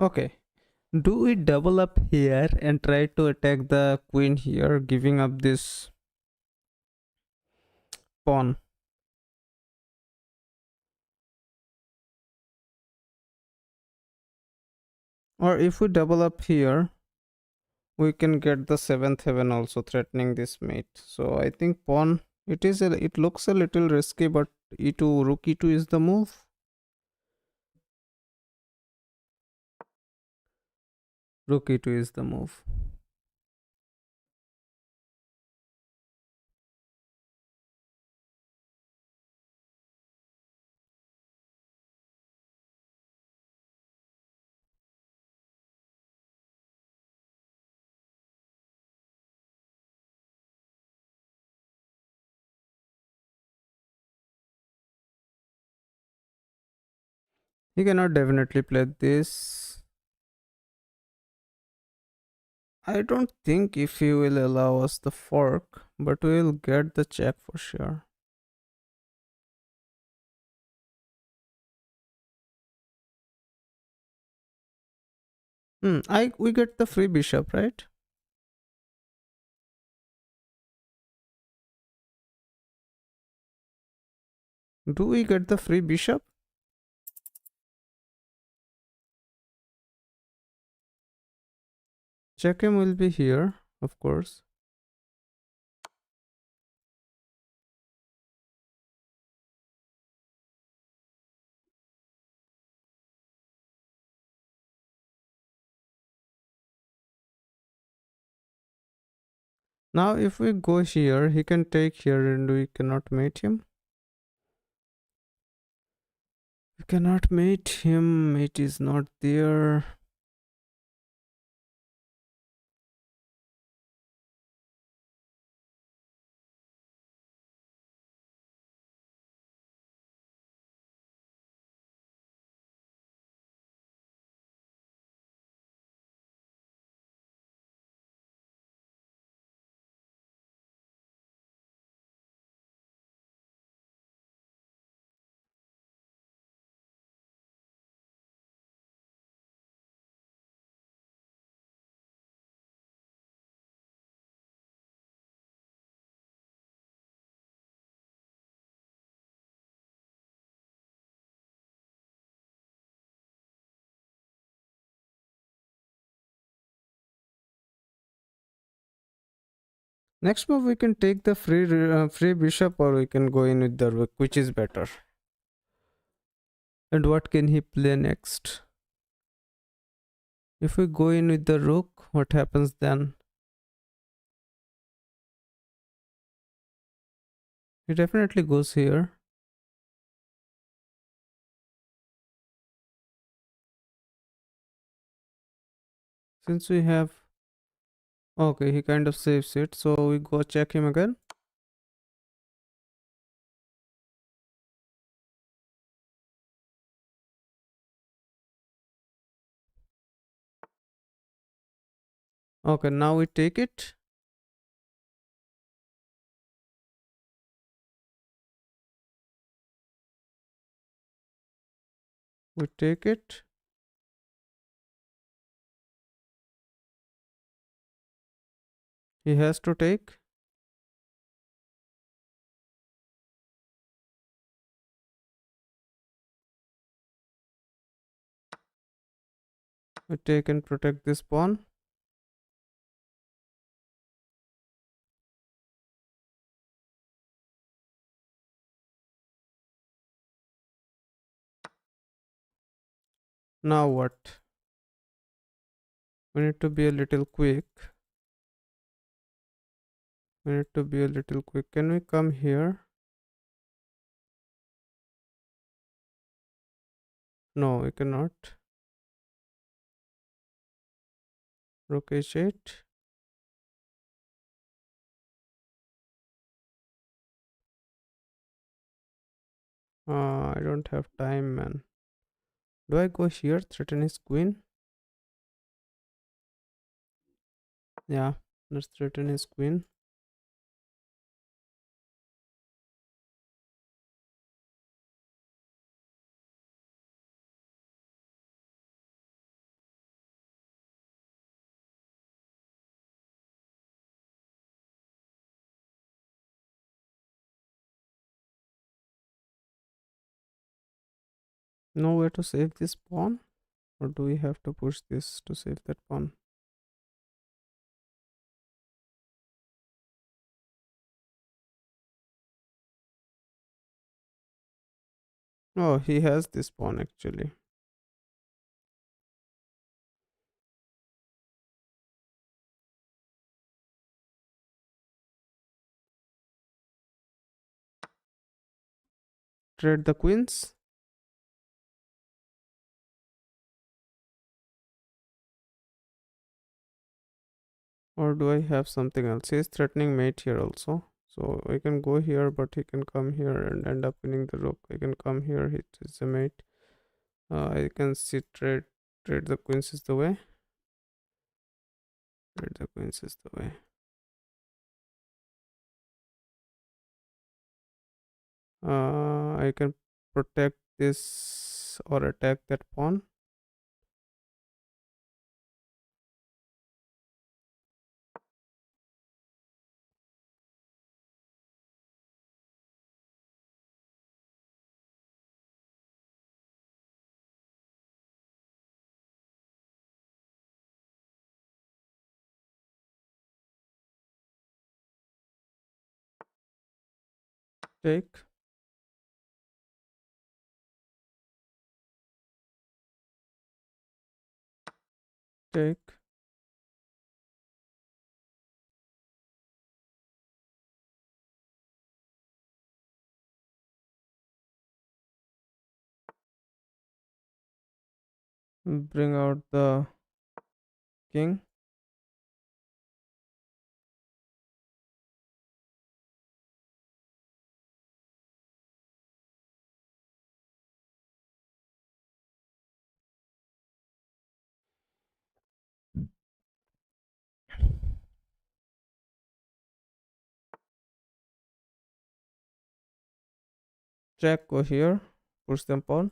Okay. Do we double up here and try to attack the queen here, giving up this pawn? Or if we double up here, we can get the seventh heaven also threatening this mate. So I think pawn, it looks a little risky, but e2, rook e2 is the move. Rook e2 is the move. He cannot definitely play this. I don't think if he will allow us the fork, but we will get the check for sure. We get the free bishop, right? Do we get the free bishop? Check-in will be here, of course. Now if we go here, he can take here and we cannot mate him. We cannot mate him, mate is not there. Next move we can take the free bishop or we can go in with the rook, which is better. And what can he play next? If we go in with the rook, what happens then? He definitely goes here. Since we have... Okay, he kind of saves it. So we go check him again. Okay, now we take it. We take it. He has to take. We take and protect this pawn. Now what? We need to be a little quick. We need to be a little quick. Can we come here? No, we cannot. Rook h8. I don't have time, man. Do I go here? Threaten his queen? Yeah, let's threaten his queen. Nowhere to save this pawn? Or do we have to push this to save that pawn? Oh, he has this pawn actually. Trade the queens? Or do I have something else? He's threatening mate here also. So I can go here, but he can come here and end up winning the rook. I can come here, it is a mate. I can see trade the queens is the way. Trade the queens is the way. I can protect this or attack that pawn. Take, take. Bring out the king. Check, go here. Push them pawn.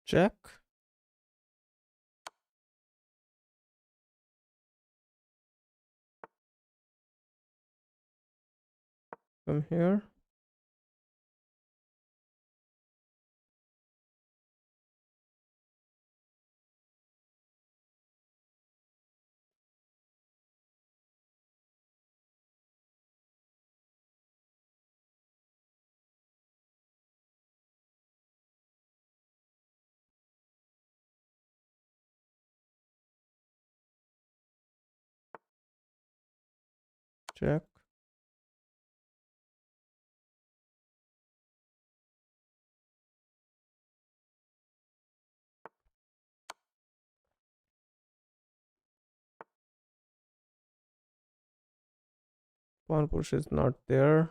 Check. Come here. Check. Pawn push is not there.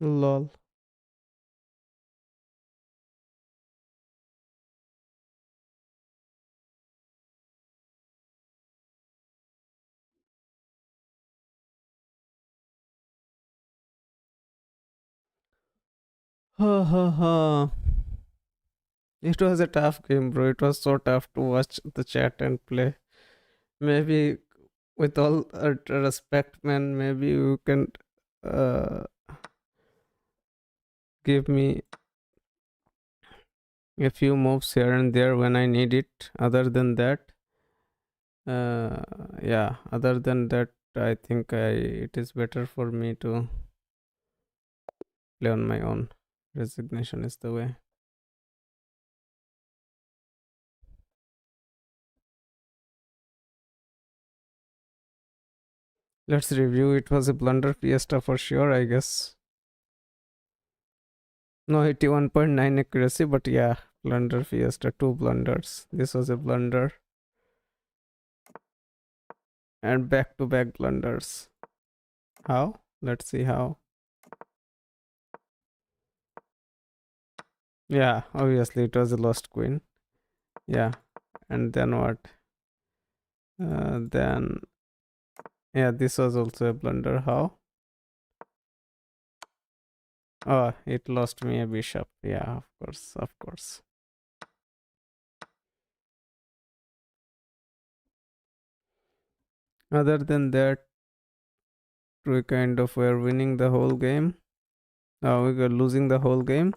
Lol. Ha ha ha. It was a tough game, bro. It was so tough to watch the chat and play. Maybe, with all respect, man, maybe you can uh, give me a few moves here and there when I need it. Uh, other than that, I think it is better for me to play on my own. Resignation is the way. Let's review. It was a blunder fiesta for sure, I guess. No, 81.9 accuracy, but yeah, blunder fiesta, two blunders. This was a blunder, and back to back blunders. How? Let's see how. Yeah, obviously it was a lost queen. Yeah, and then what? Then, yeah, this was also a blunder. How? Oh, it lost me a bishop. Yeah, of course, of course. Other than that, we kind of were winning the whole game. We were losing the whole game.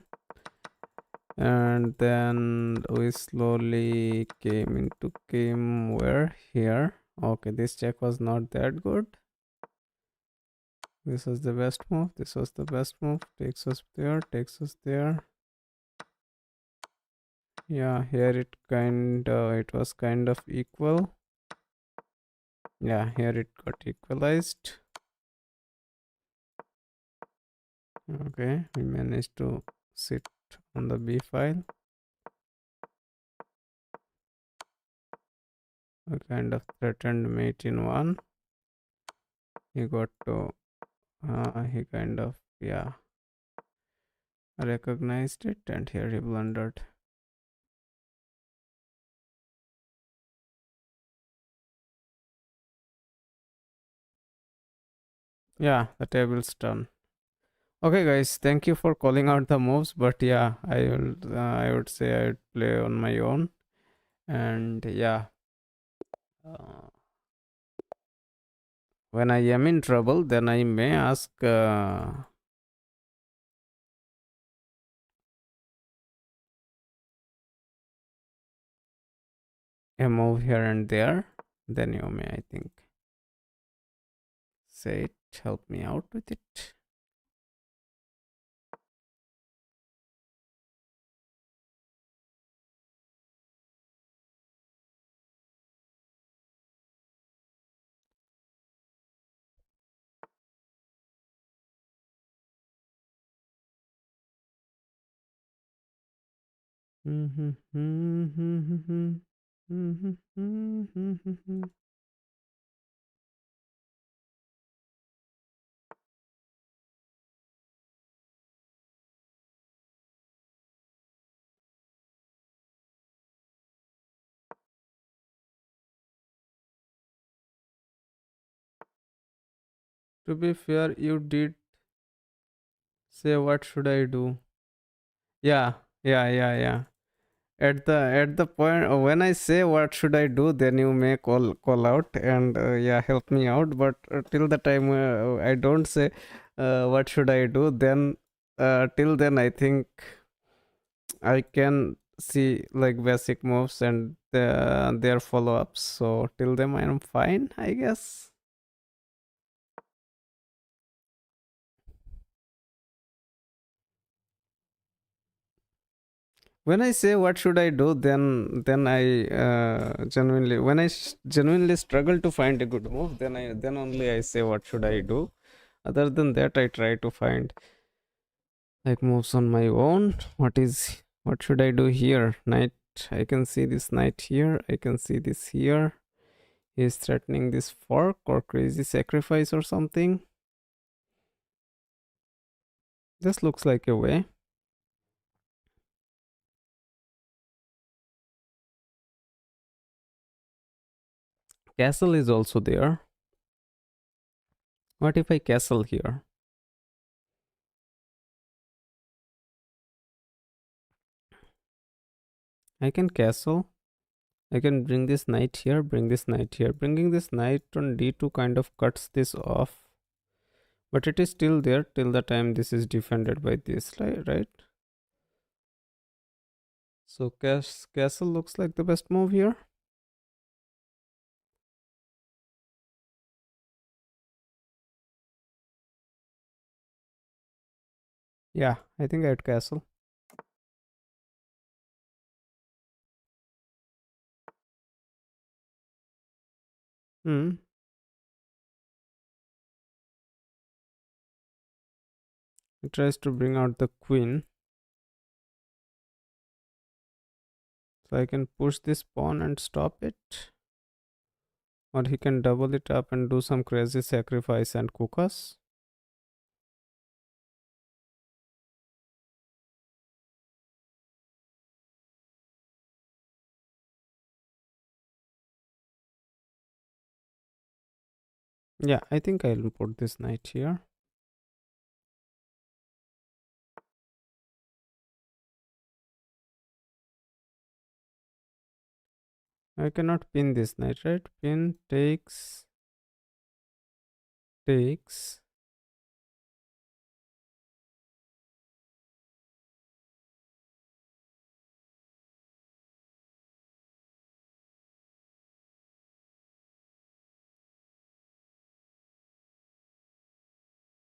And then we slowly came into game where here. Okay, this check was not that good. This was the best move. This was the best move. Takes us there, takes us there. Yeah, here it was kind of equal. Yeah, here it got equalized. Okay, we managed to sit on the B file. We kind of threatened mate in one. He got to he kind of, yeah, recognized it, and here he blundered. Yeah, the table's done. Okay, guys, thank you for calling out the moves, but yeah, I would say I would play on my own, and yeah, uh, when I am in trouble, then I may ask a move here and there. Then you may, I think, say it, help me out with it. To be fair, you did say what should I do. Yeah, yeah. At the point when I say what should I do, then you may call out and yeah, help me out. But till the time I don't say what should I do, then till then I think I can see like basic moves and their follow ups. So till then I'm fine, I guess. When I say what should I do, then I genuinely, when I genuinely struggle to find a good move, then only I say what should I do. Other than that, I try to find like moves on my own. What should I do here? Knight. I can see this knight here. I can see this here. He's threatening this fork or crazy sacrifice or something. This looks like a way. Castle is also there. What if I castle here? I can castle. I can bring this knight here, bring this knight here. Bringing this knight on d2 kind of cuts this off. But it is still there till the time this is defended by this, right? So castle looks like the best move here. Yeah, I think I had castle. Hmm. He tries to bring out the queen. So I can push this pawn and stop it. Or he can double it up and do some crazy sacrifice and cook us. Yeah, I think I'll put this knight here. I cannot pin this knight, right? Pin takes.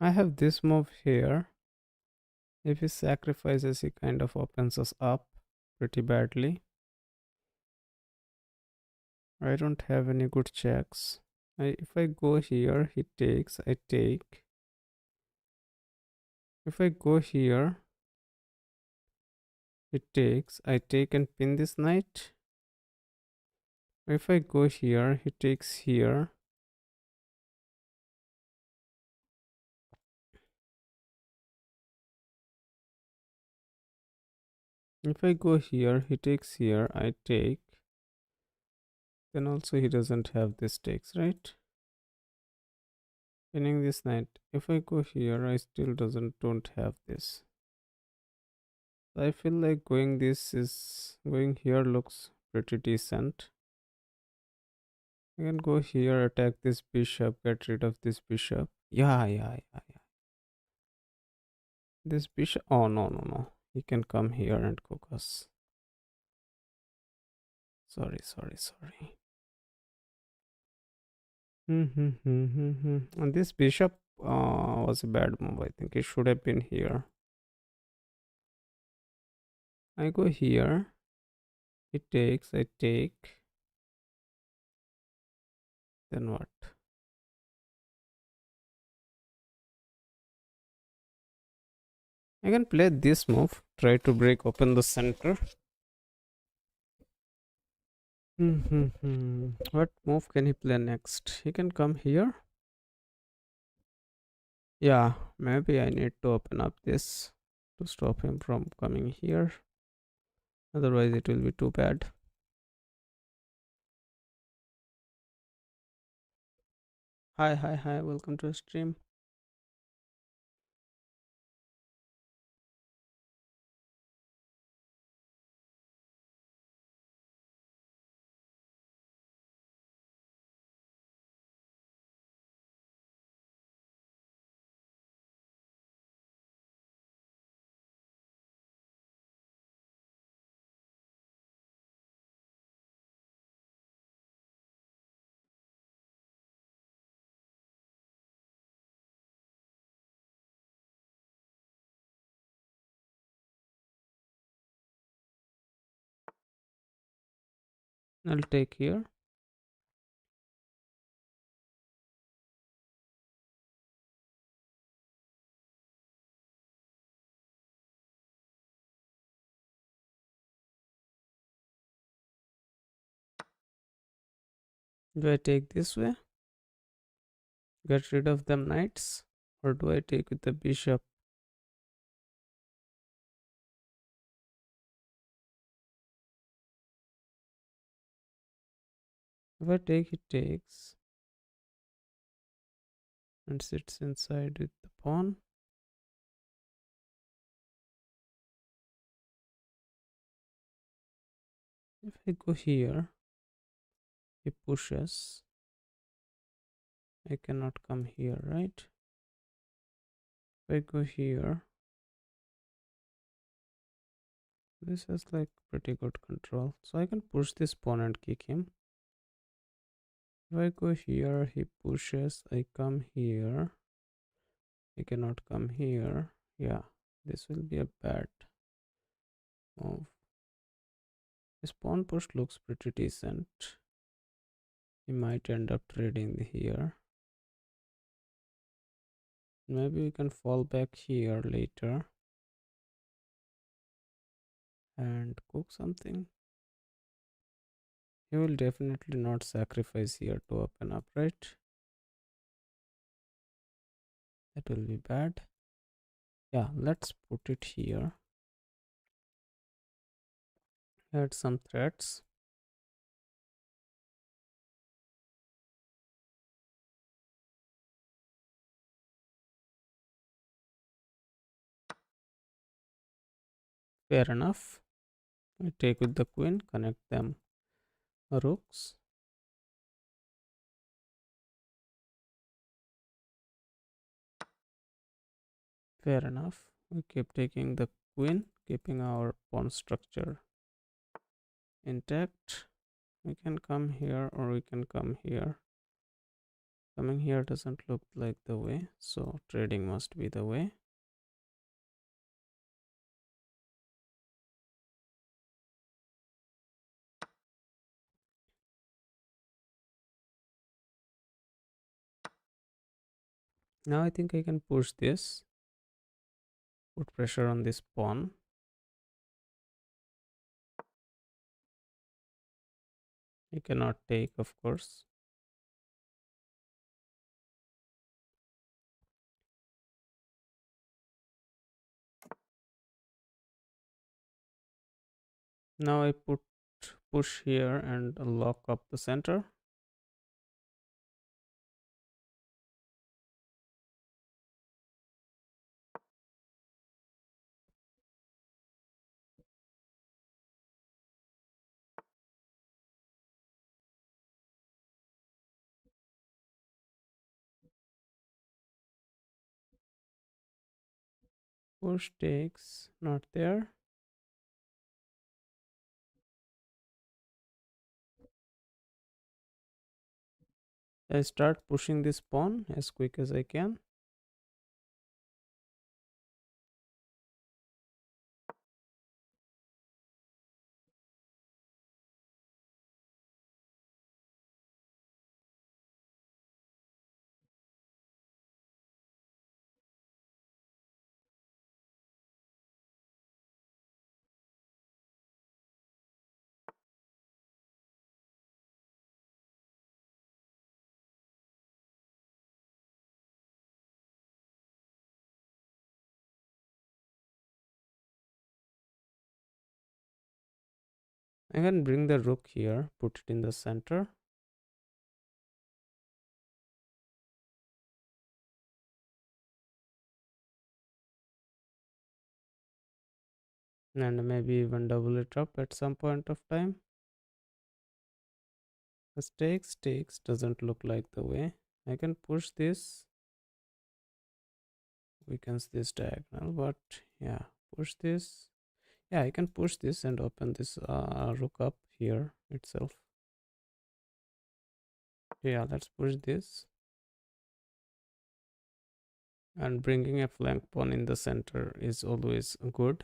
I have this move here. If he sacrifices, he kind of opens us up pretty badly. I don't have any good checks. If I go here, he takes, I take. If I go here, it takes, I take and pin this knight. If I go here, he takes here. If I go here, he takes here, I take. Then also he doesn't have this takes, right? Pinning this knight. If I go here, I still don't have this. I feel like going here looks pretty decent. I can go here, attack this bishop, get rid of this bishop. Yeah. This bishop. Oh, no. He can come here and cook us. Sorry. And this bishop was a bad move. I think it should have been here. I go here. It takes, I take. Then what? I can play this move. Try to break open the center. What move can he play next? He can come here. Yeah, maybe I need to open up this to stop him from coming here. Otherwise, it will be too bad. Hi. Welcome to the stream. I'll take here. Do I take this way? Get rid of them knights? Or do I take with the bishop? If I take, it takes and sits inside with the pawn. If I go here, he pushes. I cannot come here, right? If I go here, this has like pretty good control. So I can push this pawn and kick him. If I go here, he pushes. I come here. I cannot come here. Yeah, this will be a bad move. His pawn push looks pretty decent. He might end up trading here. Maybe we can fall back here later and cook something. He will definitely not sacrifice here to open up, right? That will be bad. Yeah, let's put it here. Add some threads. Fair enough. I take with the queen, connect them rooks. Fair enough. We keep taking the queen, keeping our pawn structure intact. We can come here or we can come here. Coming here doesn't look like the way, so trading must be the way. Now I think I can push this, put pressure on this pawn. I cannot take, of course. Now I put push here and lock up the center. Push takes, not there. I start pushing this pawn as quick as I can. I can bring the rook here, put it in the center. And maybe even double it up at some point of time. As takes doesn't look like the way. I can push this, weakens this diagonal, but yeah, push this. Yeah, I can push this and open this rook up here itself. Yeah, let's push this. And bringing a flank pawn in the center is always good.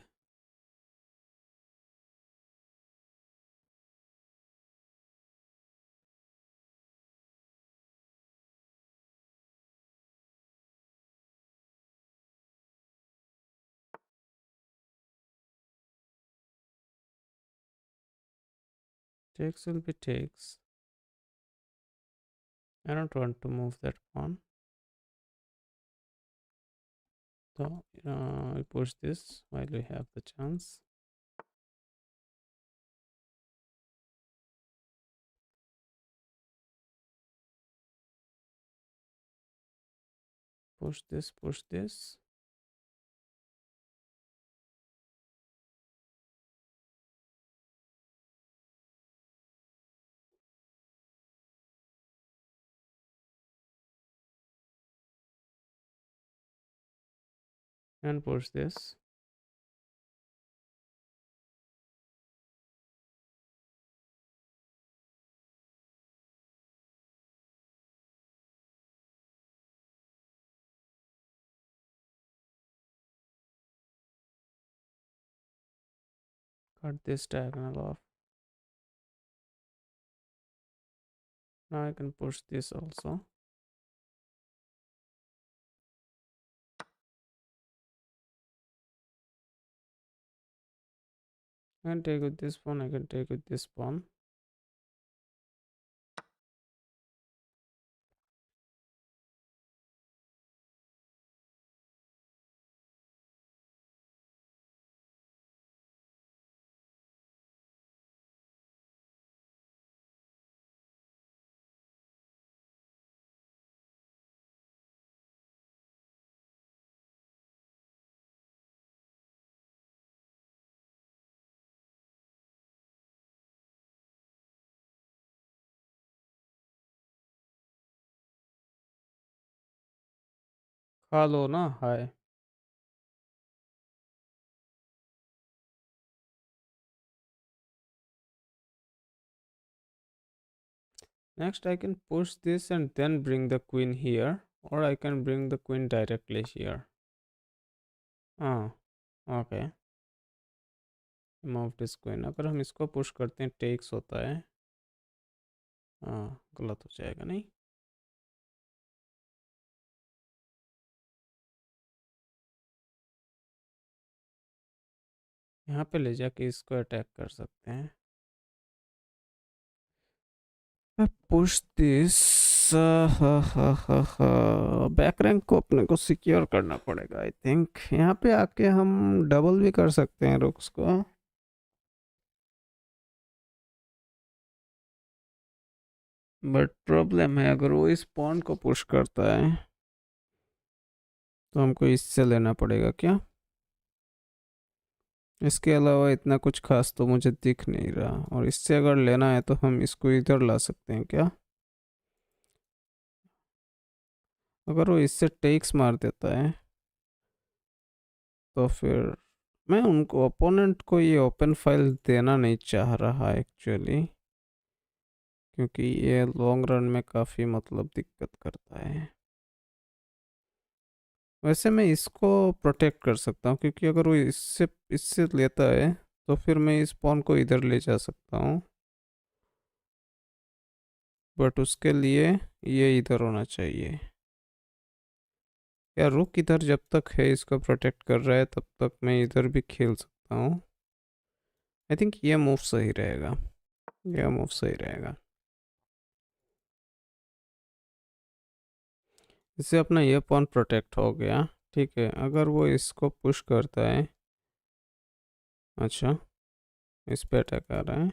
Takes will be takes. I don't want to move that pawn. So I push this while we have the chance. push this, and push this. Cut this diagonal off. Now I can push this also. I can take with this one, I can take with this one. खा लो ना हाय. Next I can push this and then bring the queen here, or I can bring the queen directly here. हाँ, okay. Move this queen. अगर हम इसको push करते हैं takes होता है. हाँ, गलत हो जाएगा नहीं. यहाँ पे ले जाके इसको अटैक कर सकते हैं. Push this. बैक रैंक को अपने को सिक्योर करना पड़ेगा आई थिंक. यहाँ पे आके हम डबल भी कर सकते हैं रुक्स को. बट प्रॉब्लम है अगर वो इस पॉन को पुश करता है तो हमको इससे लेना पड़ेगा क्या. इसके अलावा इतना कुछ खास तो मुझे दिख नहीं रहा, और इससे अगर लेना है तो हम इसको इधर ला सकते हैं क्या. अगर वो इससे टेक्स मार देता है तो फिर मैं उनको ओपोनेंट को ये ओपन फाइल देना नहीं चाह रहा एक्चुअली, क्योंकि ये लॉन्ग रन में काफ़ी मतलब दिक्कत करता है. वैसे मैं इसको प्रोटेक्ट कर सकता हूँ, क्योंकि अगर वो इससे इससे लेता है तो फिर मैं इस पॉन को इधर ले जा सकता हूँ. बट उसके लिए ये इधर होना चाहिए. या रुक इधर जब तक है इसको प्रोटेक्ट कर रहा है तब तक मैं इधर भी खेल सकता हूँ. आई थिंक ये मूव सही रहेगा. ये मूव सही रहेगा. इससे अपना ये पॉन प्रोटेक्ट हो गया. ठीक है, अगर वो इसको पुश करता है. अच्छा, इस पे अटैक आ रहा है.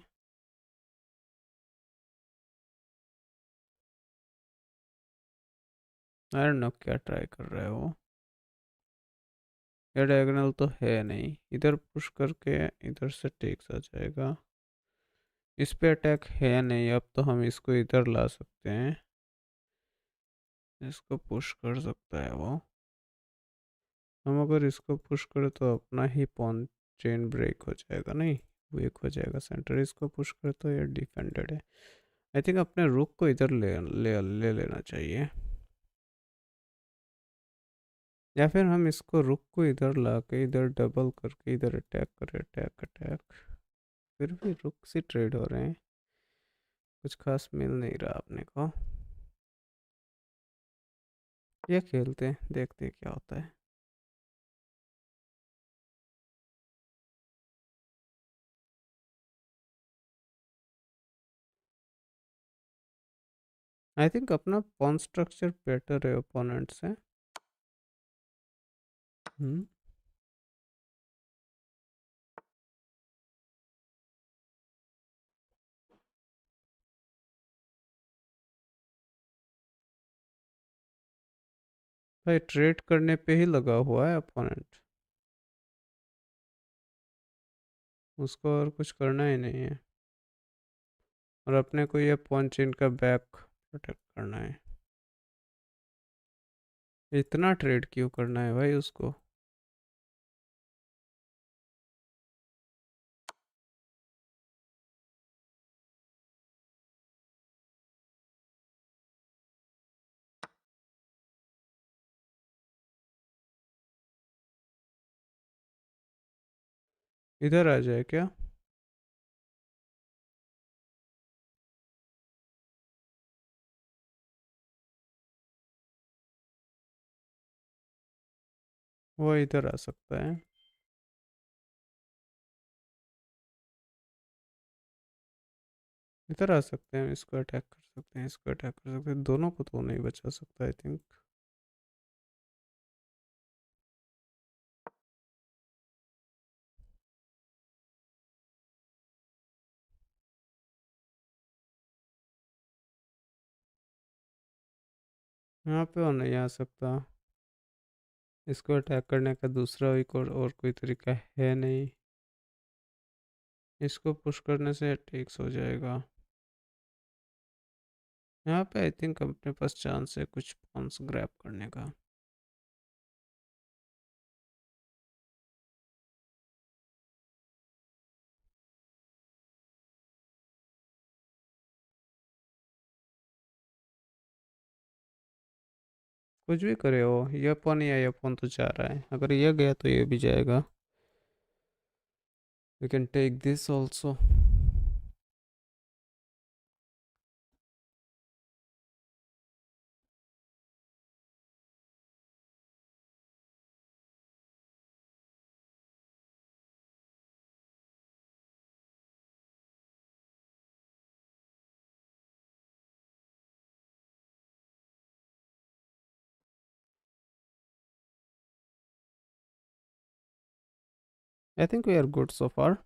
आई डोंट नो क्या ट्राई कर रहा है वो. ये डायगोनल तो है नहीं, इधर पुश करके इधर से टेक्स आ जाएगा. इस पे अटैक है नहीं, अब तो हम इसको इधर ला सकते हैं. इसको पुश कर सकता है वो. हम अगर इसको पुश करें तो अपना ही पॉन चेन ब्रेक हो जाएगा. नहीं, वीक हो जाएगा सेंटर. इसको पुश करे तो ये डिफेंडेड है. आई थिंक अपने रुक को इधर ले लेना चाहिए. या फिर हम इसको रुक को इधर ला के इधर डबल करके इधर अटैक करें. Attack attack. फिर भी रुक से ट्रेड हो रहे हैं. कुछ खास मिल नहीं रहा अपने को. ये खेलते हैं, देखते हैं क्या होता है. आई थिंक अपना पॉन स्ट्रक्चर बेटर है ओपोनेंट से. हम्म. भाई ट्रेड करने पे ही लगा हुआ है अपोनेंट, उसको और कुछ करना ही नहीं है, और अपने को ये पॉन चेन का बैक प्रोटेक्ट करना है। इतना ट्रेड क्यों करना है भाई उसको? इधर आ जाए क्या? वो इधर आ सकता है। इधर आ सकते हैं, इसको अटैक कर सकते हैं, इसको अटैक कर सकते हैं, दोनों को तो नहीं बचा सकता आई थिंक। यहाँ पे और नहीं आ सकता, इसको अटैक करने का दूसरा और कोई तरीका है नहीं। इसको पुश करने से टेक्स हो जाएगा। यहाँ पे आई थिंक अपने पास चांस है कुछ पॉन्स ग्रैब करने का। कुछ भी करे वो, ये पॉन या ये पॉन तो जा रहा है, अगर ये गया तो ये भी जाएगा। We can take this also. I think we are good so far.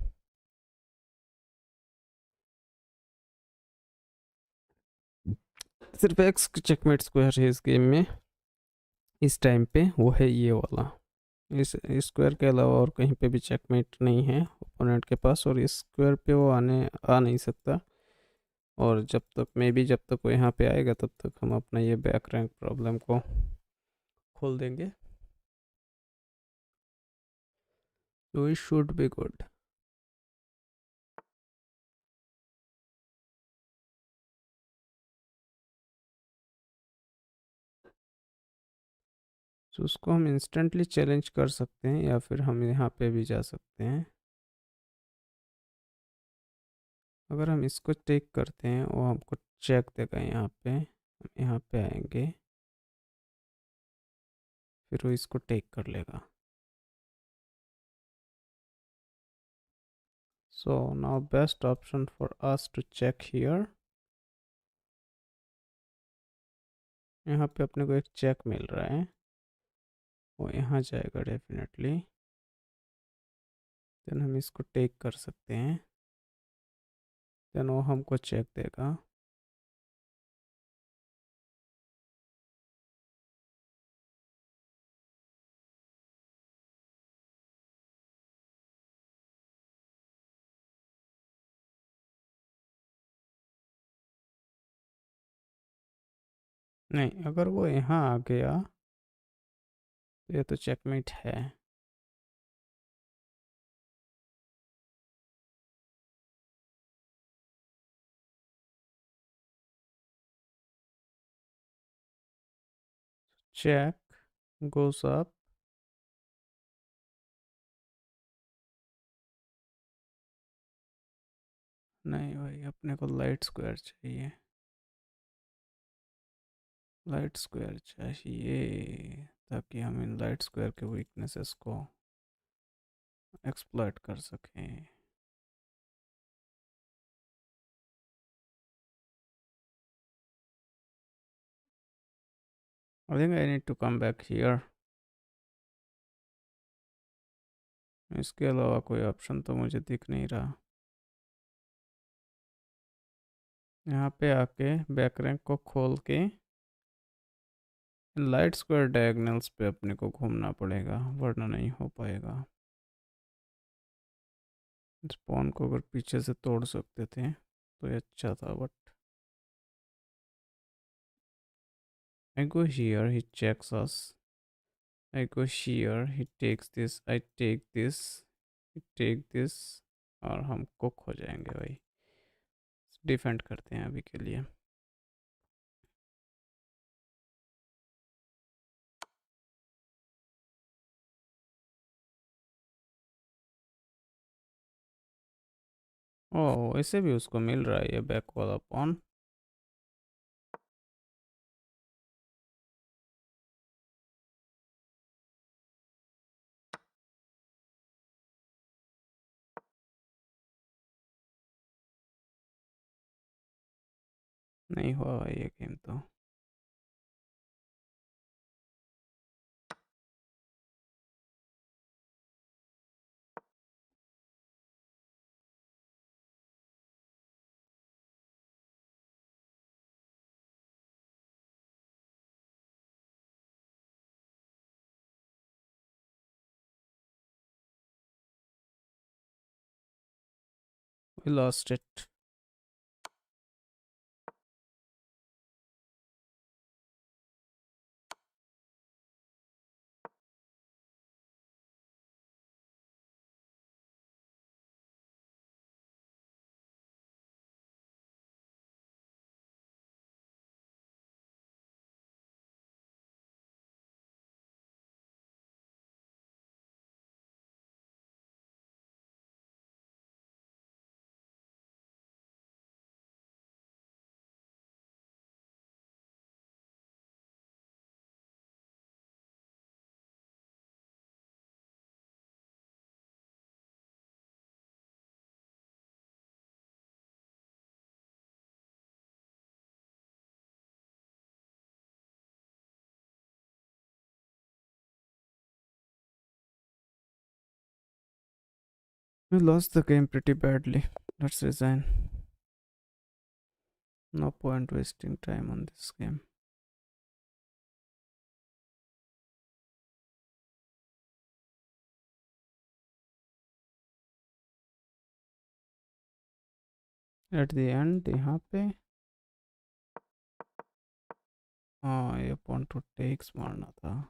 सिर्फ एक चेकमेट स्क्वायर है इस गेम में इस टाइम पे, वो है ये वाला। इस स्क्वायर के अलावा और कहीं पे भी चेकमेट नहीं है ओपोनेंट के पास, और इस स्क्वायर पे वो आ नहीं सकता। और जब तक मे बी जब तक वो यहाँ पे आएगा तब तक हम अपना ये बैक रैंक प्रॉब्लम को खोल देंगे। तो वी शुड बी गुड। तो उसको हम इंस्टेंटली चैलेंज कर सकते हैं, या फिर हम यहाँ पे भी जा सकते हैं। अगर हम इसको टेक करते हैं वो हमको चेक देगा यहाँ पे, हम यहाँ पे आएंगे, फिर वो इसको टेक कर लेगा। So now best option for us to check here. यहाँ पे अपने को एक चेक मिल रहा है, वो यहाँ जाएगा डेफिनेटली। देन हम इसको टेक कर सकते हैं, देन वो हमको चेक देगा। नहीं, अगर वो यहाँ आ गया तो ये तो चेकमेट है। Check goes up. नहीं भाई, अपने को लाइट स्क्वायर चाहिए, लाइट स्क्वायर चाहिए, ताकि हम इन लाइट स्क्वायर के वीकनेसेस को एक्सप्लॉइट कर सकें। I think I need to come back here. इसके अलावा कोई ऑप्शन तो मुझे दिख नहीं रहा। यहाँ पे आके बैक रैंक को खोल के लाइट स्क्वायर डायगोनल्स पे अपने को घूमना पड़ेगा, वरना नहीं हो पाएगा। स्पॉन को अगर पीछे से तोड़ सकते थे तो ये अच्छा था, but I go here, he checks us. I go here, he takes this, I take this, he take this, और हम कुक हो जाएंगे भाई। डिफेंड करते हैं अभी के लिए। ओह, इसे भी उसको मिल रहा है ये बैक वाला पॉन। नहीं हुआ भाई ये गेम तो। We lost it. We lost the game pretty badly. Let's resign. No point wasting time on this game. At the end यहाँ पे हाँ ये पॉन टू टेक्स मारना था।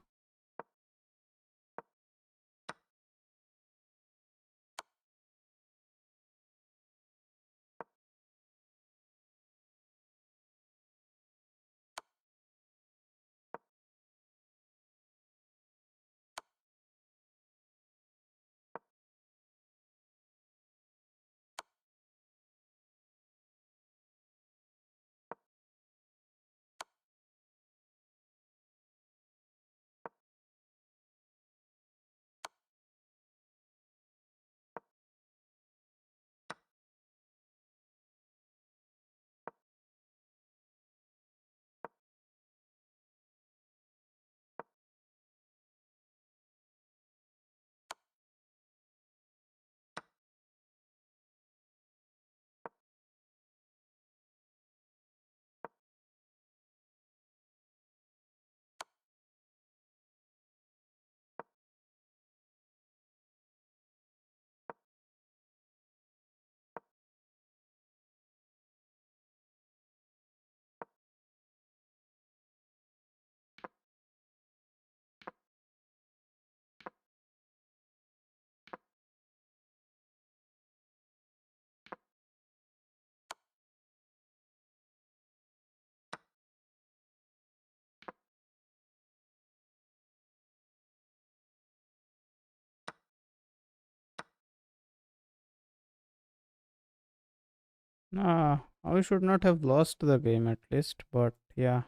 Nah, I should not have lost the game at least, but yeah,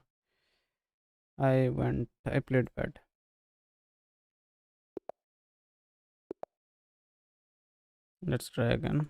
I played bad. Let's try again.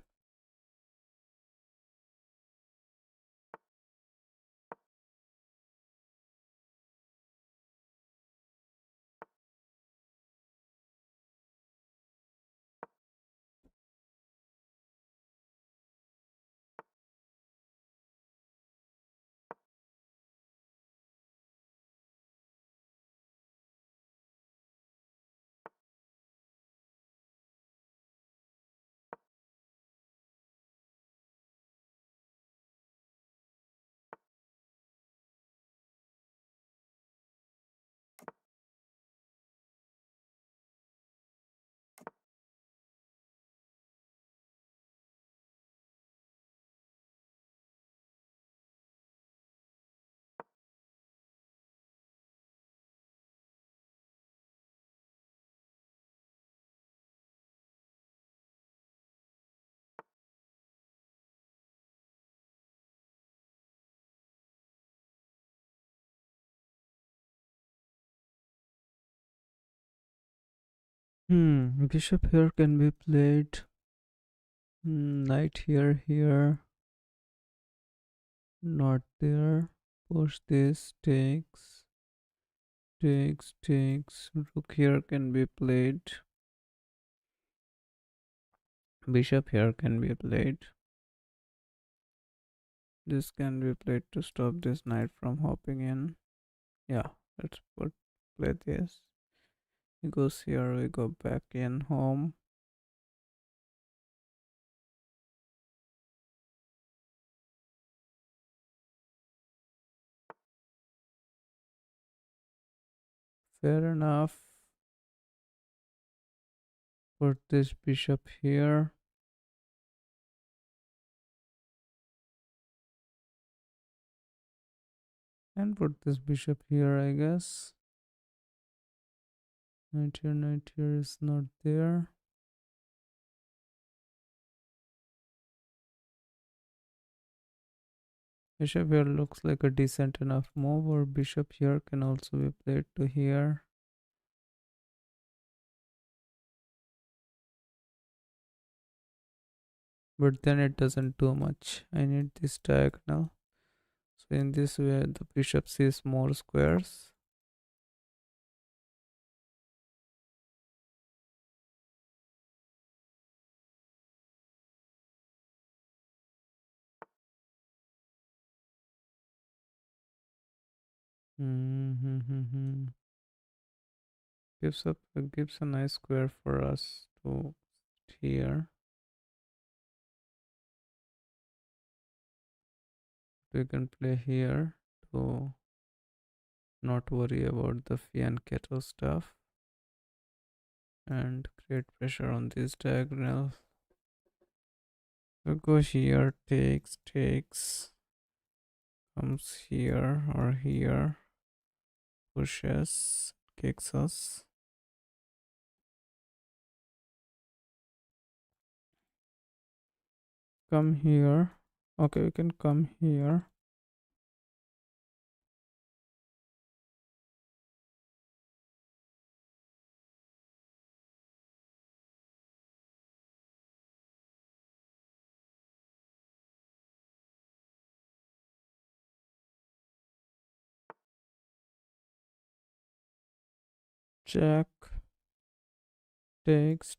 Bishop here can be played. Knight here, not there. Push this, takes. Rook here can be played. Bishop here can be played. This can be played to stop this knight from hopping in. Yeah, play this. He goes here, we go back in home. Fair enough. Put this bishop here. And put this bishop here, I guess. Knight here is not there. Bishop here looks like a decent enough move, or bishop here can also be played to here. But then it doesn't do much. I need this diagonal. So in this way the bishop sees more squares. Mm-hmm. Gives a nice square for us to here. We can play here to not worry about the phi and kettle stuff and create pressure on these diagonals. We go here, takes, comes here or here, pushes, kicks us. Come here. Okay, we can come here. Check, takes.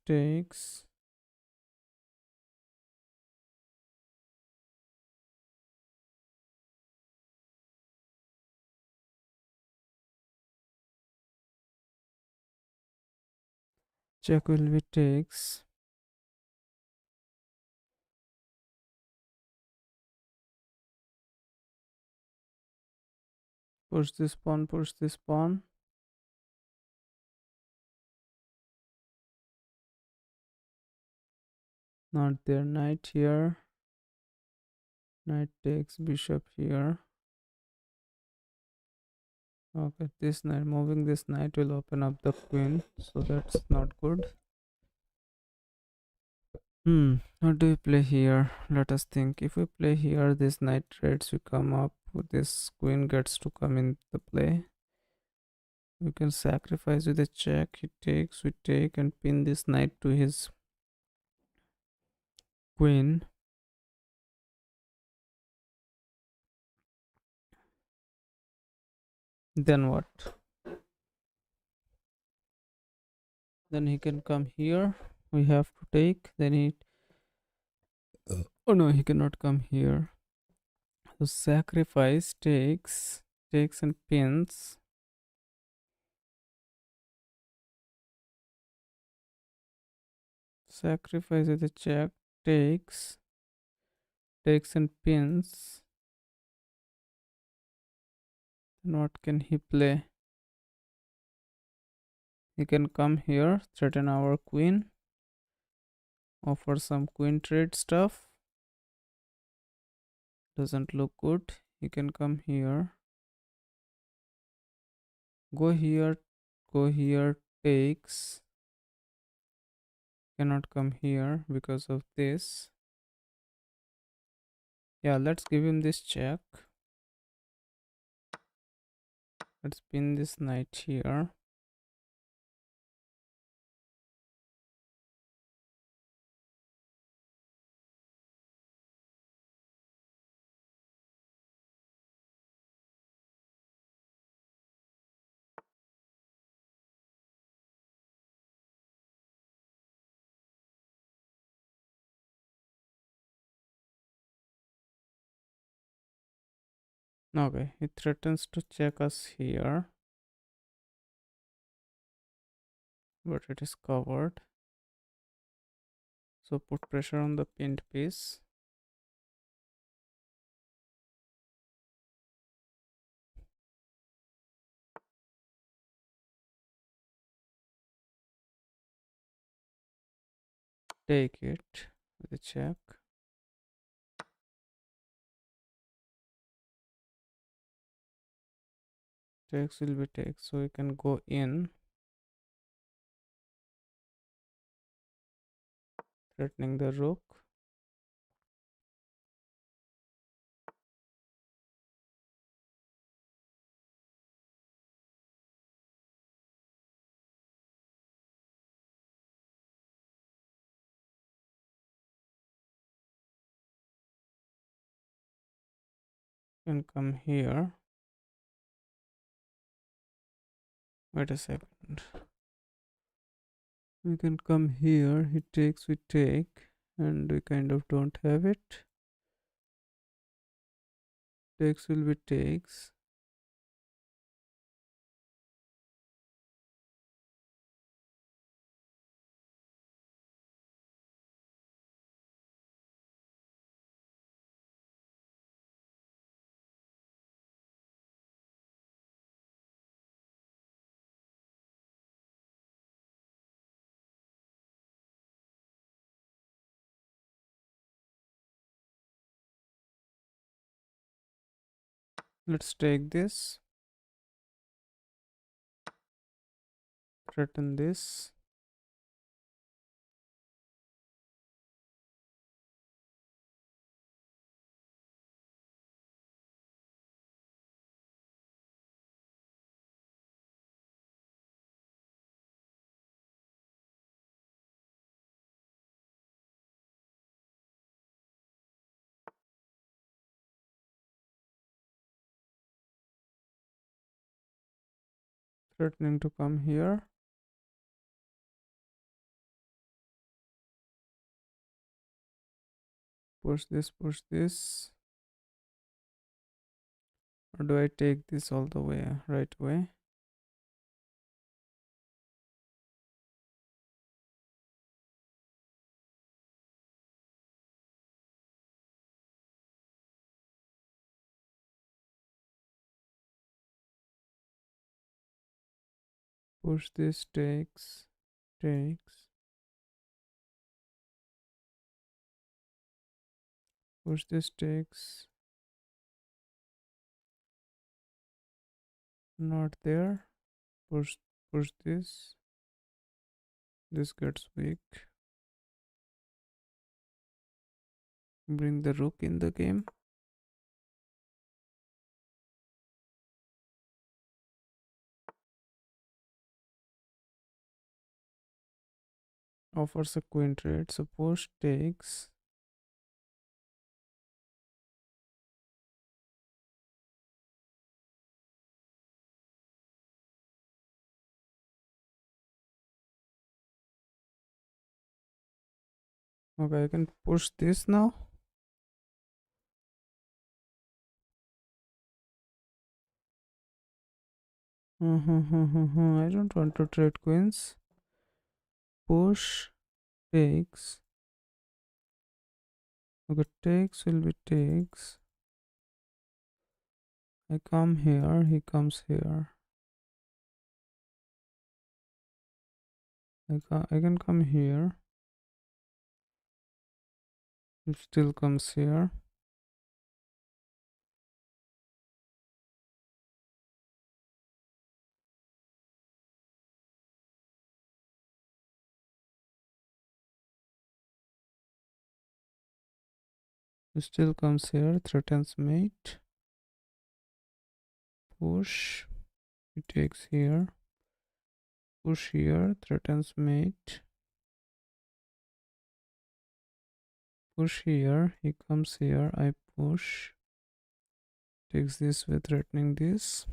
Check will be takes. Push this pawn. Not there, knight here. Knight takes, bishop here. Okay, this knight, moving this knight will open up the queen, so that's not good. What do we play here? Let us think. If we play here, this knight threads we come up, this queen gets to come in the play. We can sacrifice with a check. He takes, we take and pin this knight to his queen. Then what? Then he can come here. We have to take. Then he. Oh no, he cannot come here. So sacrifice takes and pins. Sacrifice with a check. Takes and pins. Then what can he play? He can come here, threaten our queen, offer some queen trade stuff. Doesn't look good. He can come here. Go here, takes. Cannot come here because of this. Yeah, let's give him this check. Let's pin this knight here. Okay, it threatens to check us here, but it is covered. So put pressure on the pinned piece. Take it with a check. Takes will be take. So we can go in, threatening the rook. Can come here. Wait a second. We can come here. He takes, we take, and we kind of don't have it. Takes will be takes. Let's take this. Threaten this. Threatening to come here. Push this, push this. Or do I take this all the way, right away? Push this, takes, takes. Push this, takes. Not there. Push, push this. This gets weak. Bring the rook in the game. Offers a queen trade. Suppose takes. Okay, I can push this now. I don't want to trade queens. Push, takes. Okay, takes will be takes. I come here, he comes here. I can come here. He still comes here. He still comes here, threatens mate. Push. He takes here. Push here, threatens mate. Push here, he comes here, I push. Takes this way, threatening this.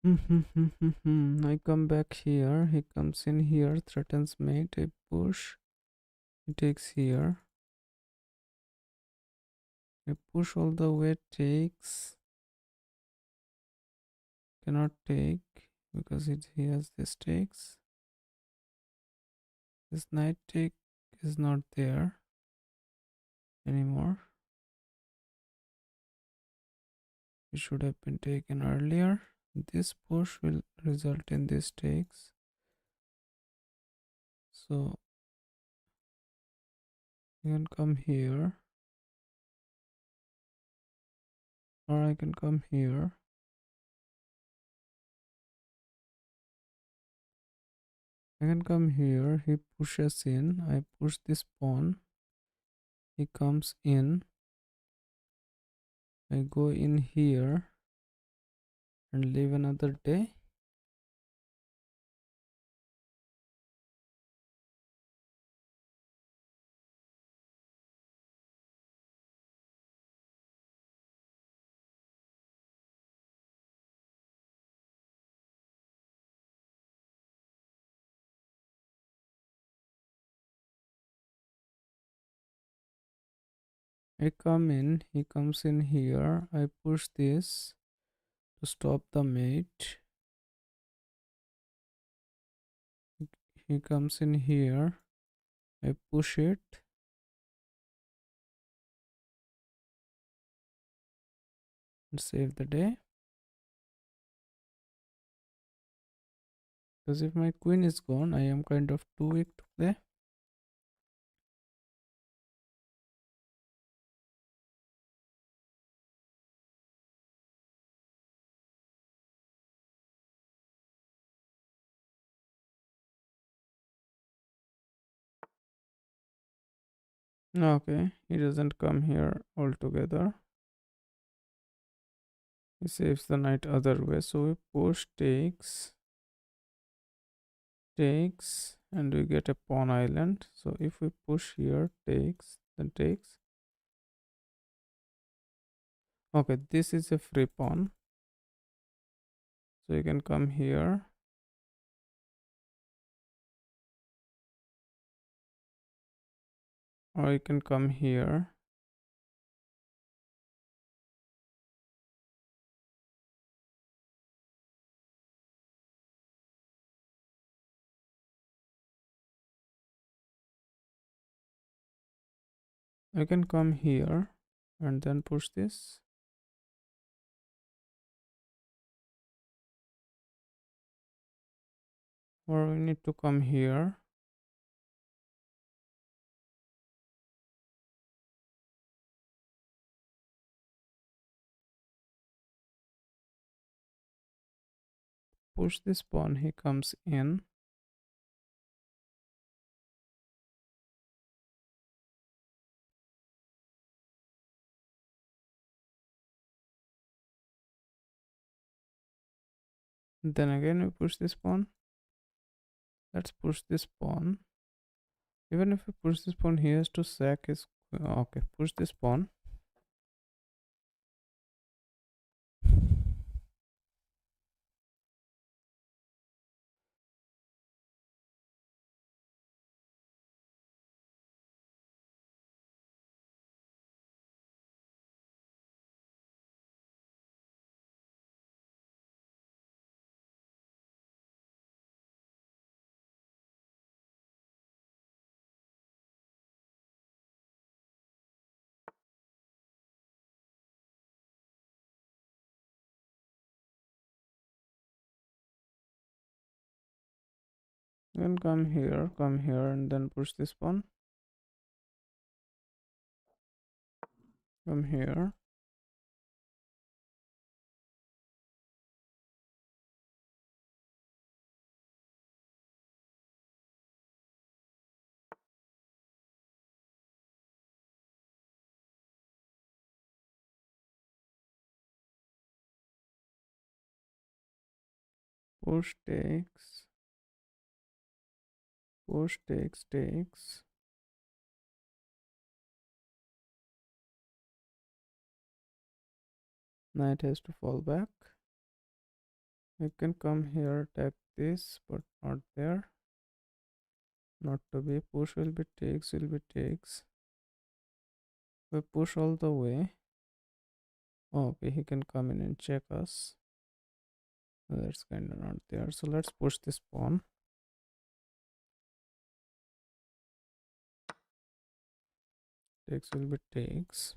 I come back here, he comes in here, threatens mate, I push. He takes here. I push all the way, takes, cannot take because he has this takes. This knight take is not there anymore. It should have been taken earlier. This push will result in this takes. So you can come here, or I can come here. I can come here. He pushes in. I push this pawn. He comes in. I go in here and live another day. I come in. He comes in here. I push this to stop the mate. He comes in here. I push it. And save the day. Because if my queen is gone, I am kind of too weak to play. Okay, he doesn't come here altogether. He saves the knight other way. So we push, takes, and we get a pawn island. So if we push here, takes, then takes. Okay, this is a free pawn. So you can come here. Or you can come here. I can come here and then push this. Or we need to come here. Push this pawn, he comes in. Then again we push this pawn. Let's push this pawn. Even if we push this pawn, he has to sack his... Okay, push this pawn. Then come here, and then push this pawn. Come here. Push takes. Push takes, takes. Knight has to fall back. I can come here, attack this, but not there. Not to be. Push will be takes, will be takes. We push all the way. Okay, he can come in and check us. That's kind of not there. So let's push this pawn. Takes will be takes.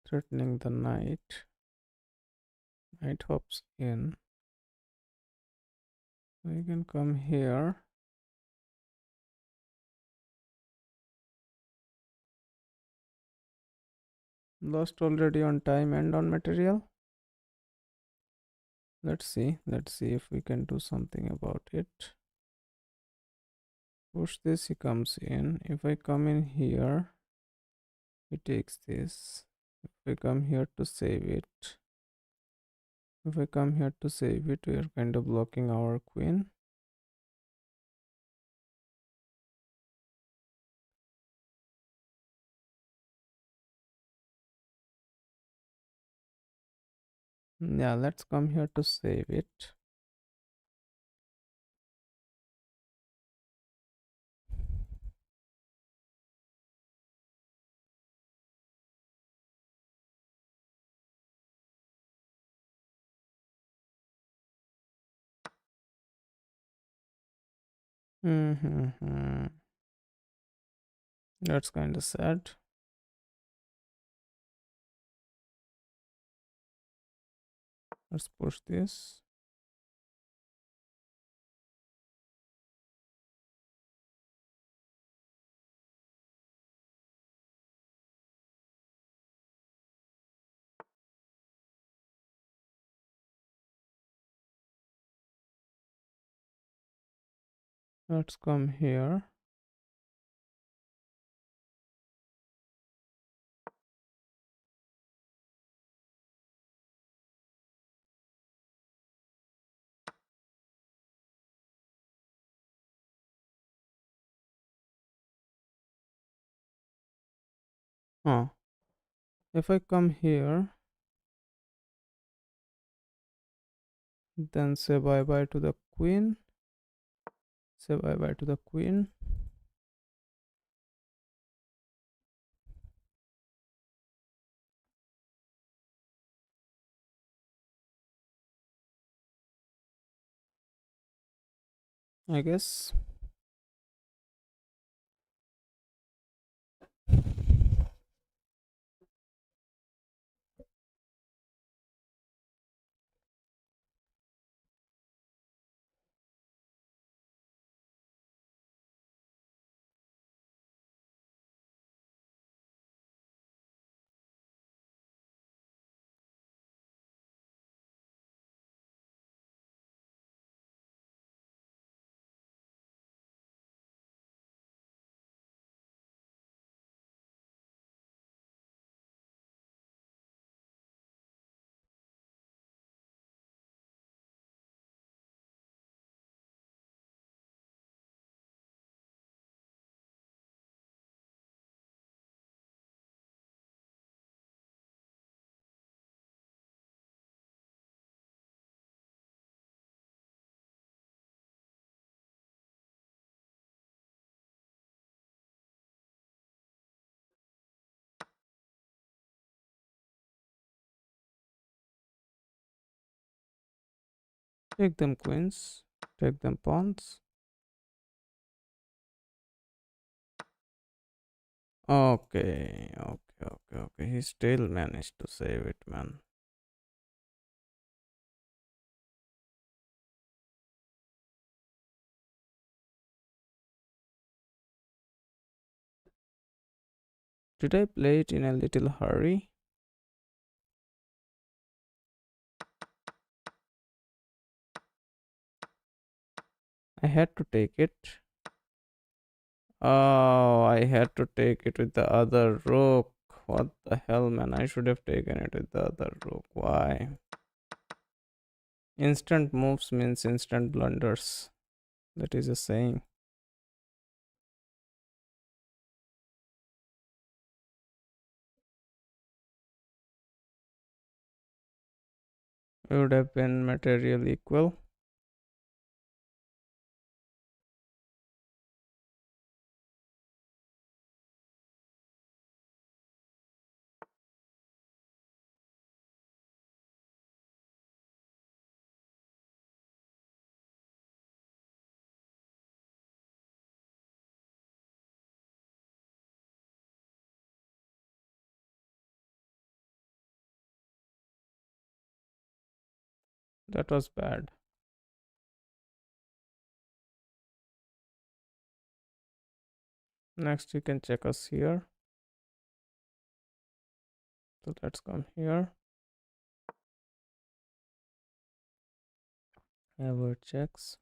Threatening the knight. Knight hops in. We can come here. Lost already on time and on material. Let's see. Let's see if we can do something about it. Push this, he comes in. If I come in here, he takes this. If I come here to save it. If I come here to save it, we are kind of blocking our queen. Yeah, let's come here to save it. Mm-hmm. That's kind of sad. Let's push this. Let's come here. Huh. If I come here, then say bye bye to the queen. Say bye bye to the queen. I guess. Take them queens. Take them pawns. Okay, okay. He still managed to save it, man. Did I play it in a little hurry? I had to take it. Oh, I had to take it with the other rook. What the hell, man? I should have taken it with the other rook. Why? Instant moves means instant blunders. That is a saying. It would have been material equal. That was bad. Next, you can check us here. So let's come here. Ever checks.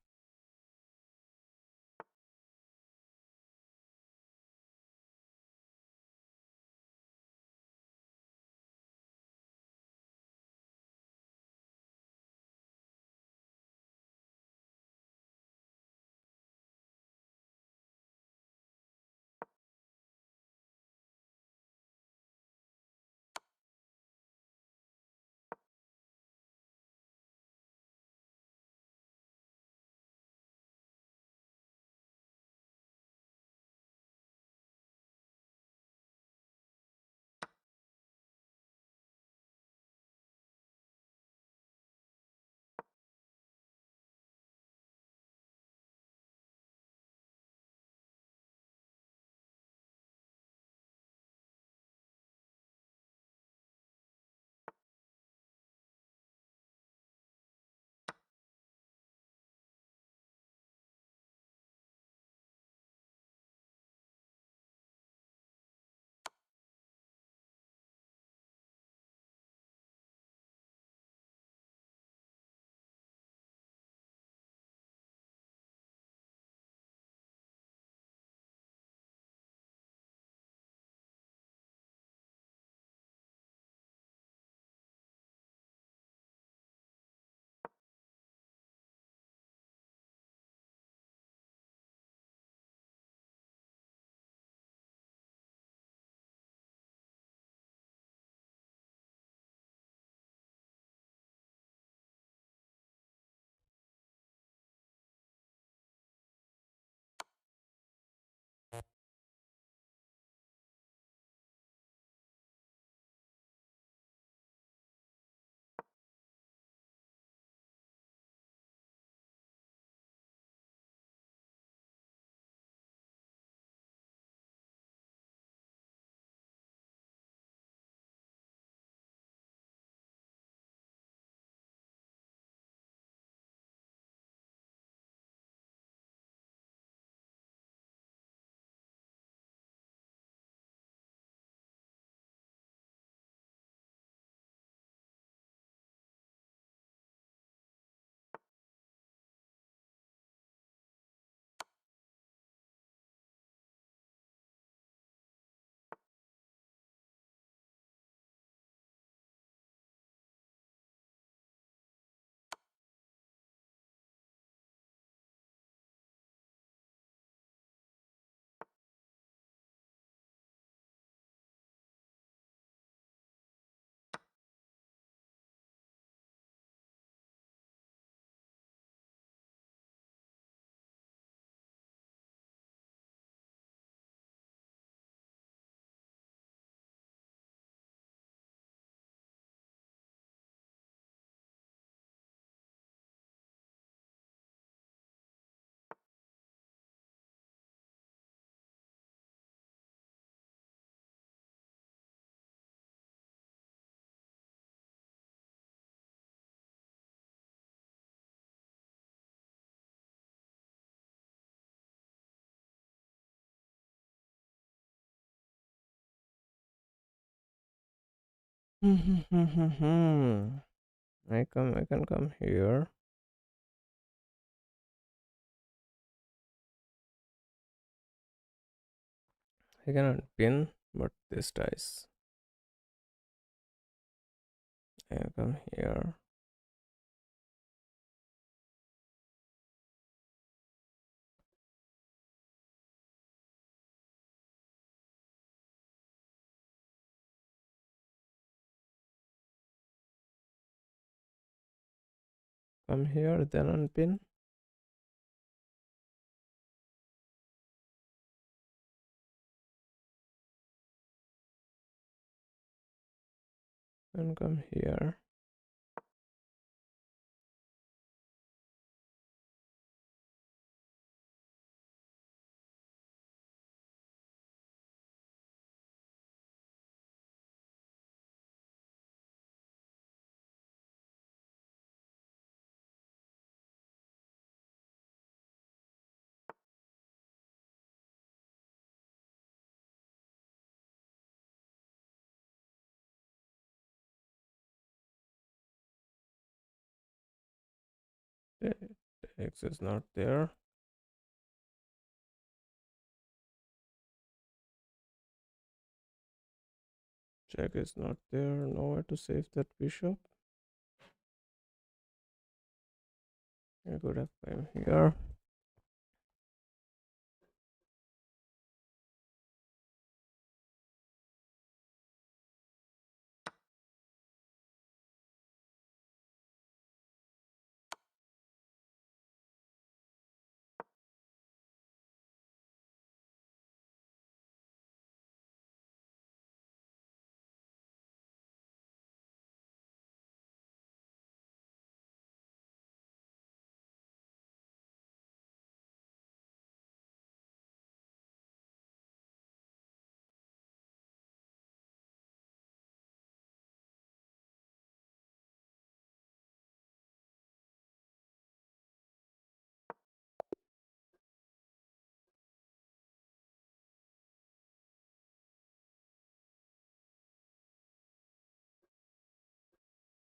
I can come here. I cannot pin, but this dice. I come here. Come here, then unpin. And come here. X is not there. Jack is not there. Nowhere to save that bishop. I could have come here.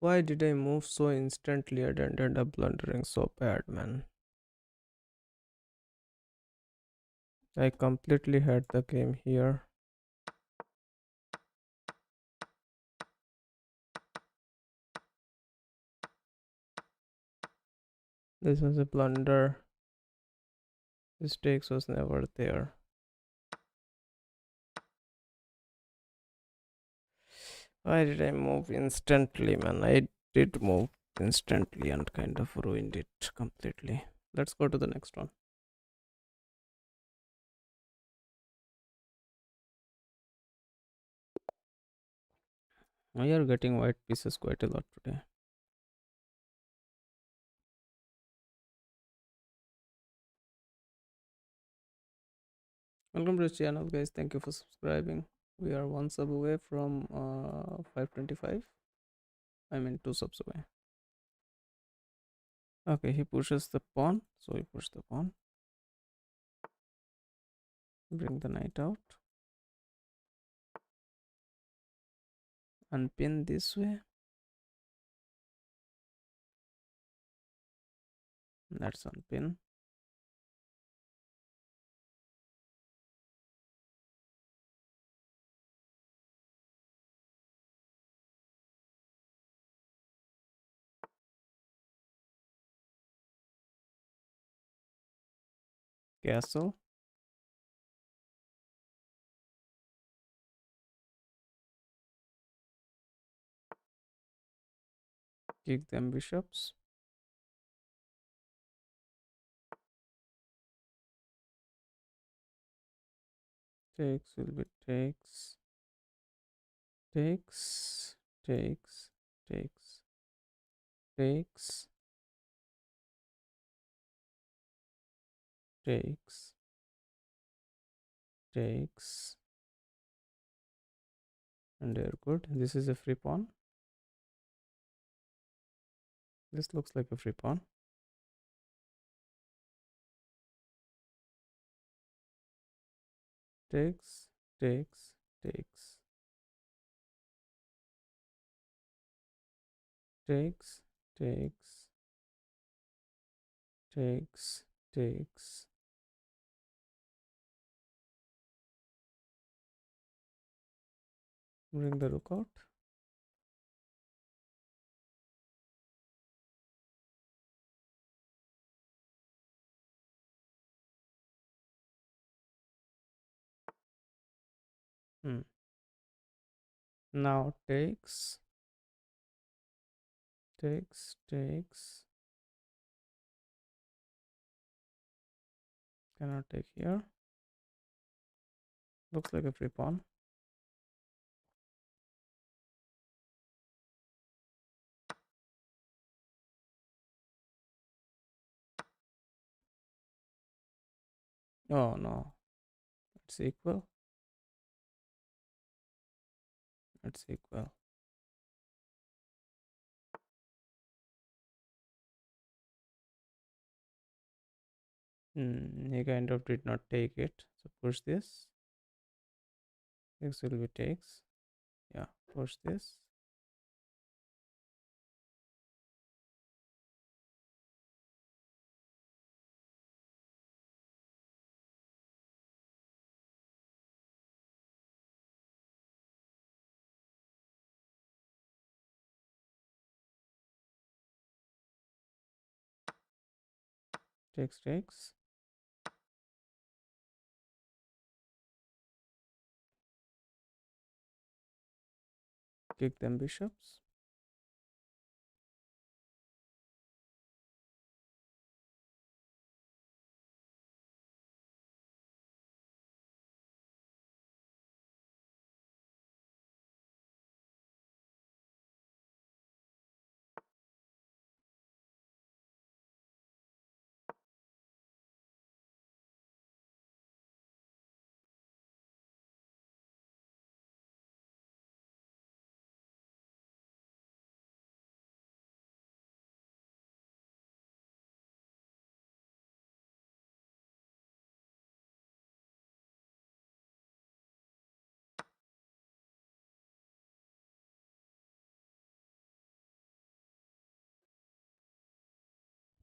Why did I move so instantly and ended up blundering so bad, man? I completely had the game here. This was a blunder. Mistakes was never there. Why did I move instantly, man? I did move instantly and kind of ruined it completely. Let's go to the next one. We are getting white pieces quite a lot today. Welcome to the channel, guys. Thank you for subscribing. We are one sub away from 525. I mean 2 subs away. Okay, he pushes the pawn, so we push the pawn. Bring the knight out. Unpin this way. That's unpin. Castle. Kick them bishops. Takes will be takes. Takes. Takes. Takes. Takes. Takes. Takes. And they're good. This is a free pawn. This looks like a free pawn. Takes. Takes. Takes. Takes. Takes. Takes. Takes. Bring the rook out. Now takes. Takes. Takes. Cannot take here. Looks like a free pawn. Oh no. It's equal. It's equal. He kind of did not take it. So push this. X will be takes. Yeah, push this. Takes. Kick them bishops.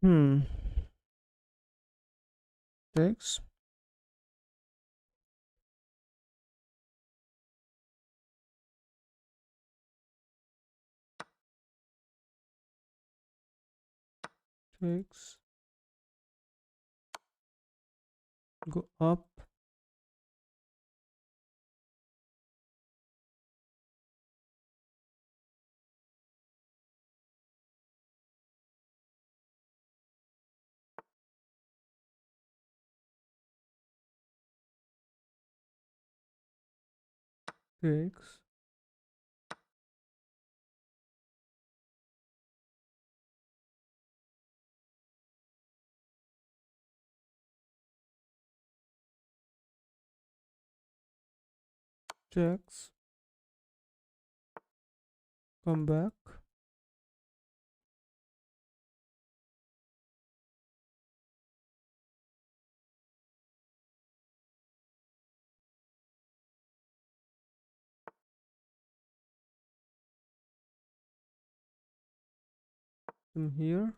Hmm. Takes. Takes. Go up. Takes. Checks. Come back. Come here.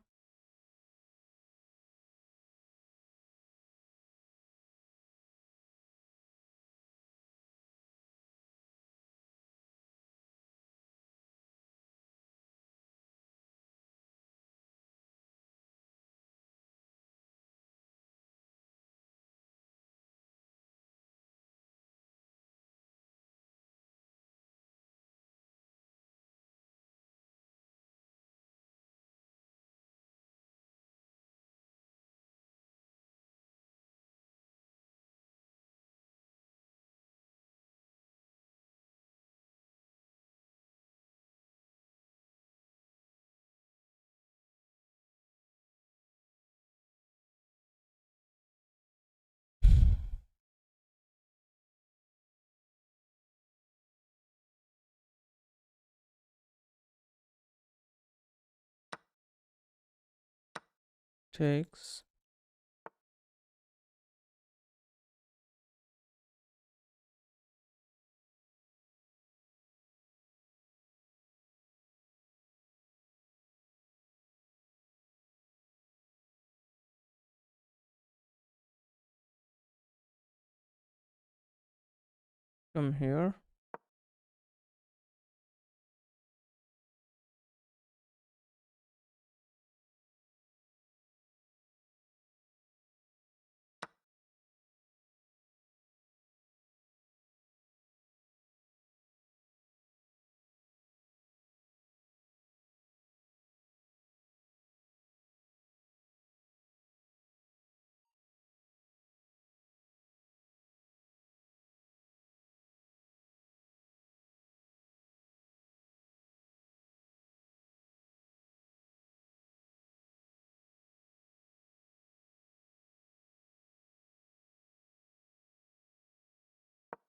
Takes. Come here.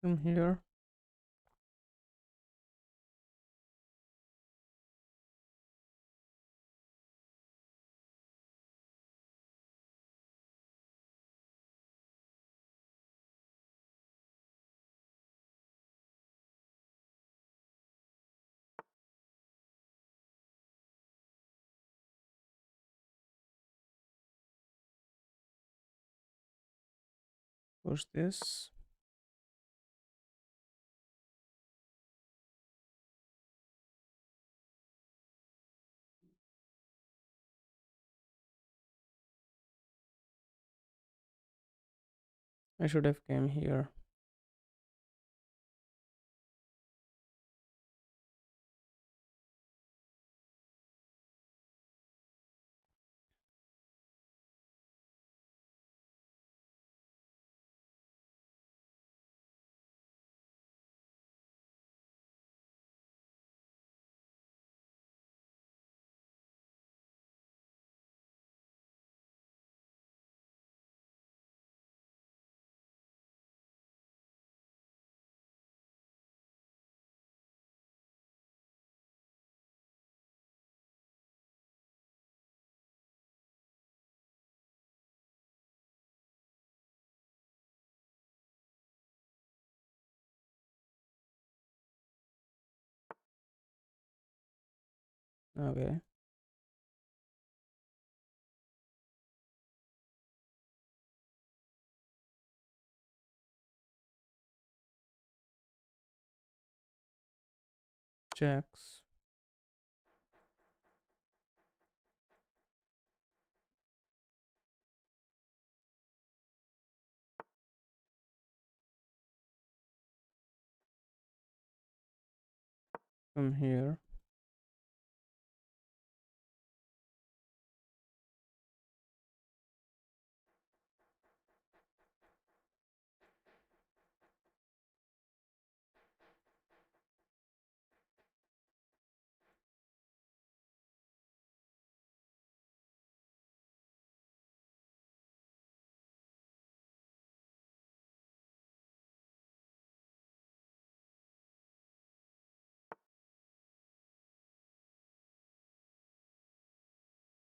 Come here. Push this. I should have came here. Okay. Checks. Come here.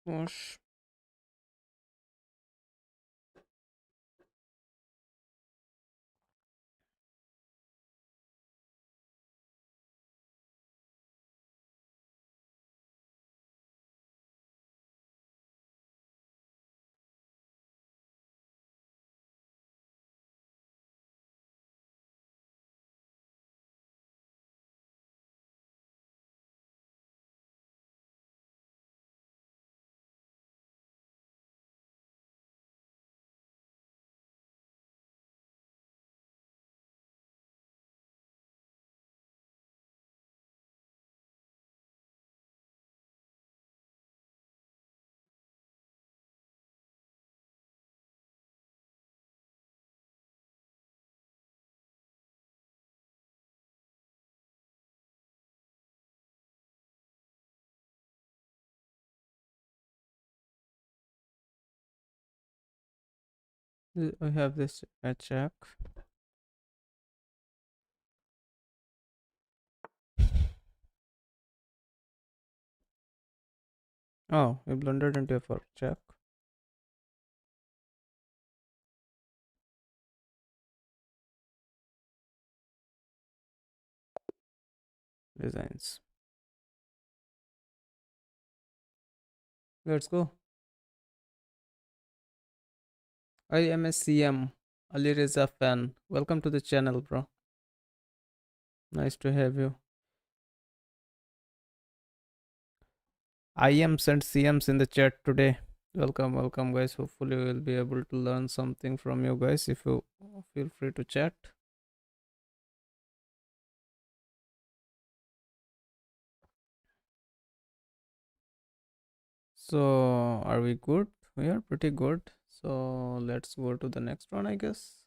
Push. I have this a check. Oh, we blundered into a for check. Designs. Let's go. I am a CM. Ali Reza fan. Welcome to the channel, bro. Nice to have you. IMs and CMs in the chat today. Welcome, welcome, guys. Hopefully, we'll be able to learn something from you guys. If you feel free to chat. So, are we good? We are pretty good. So, let's go to the next one, I guess.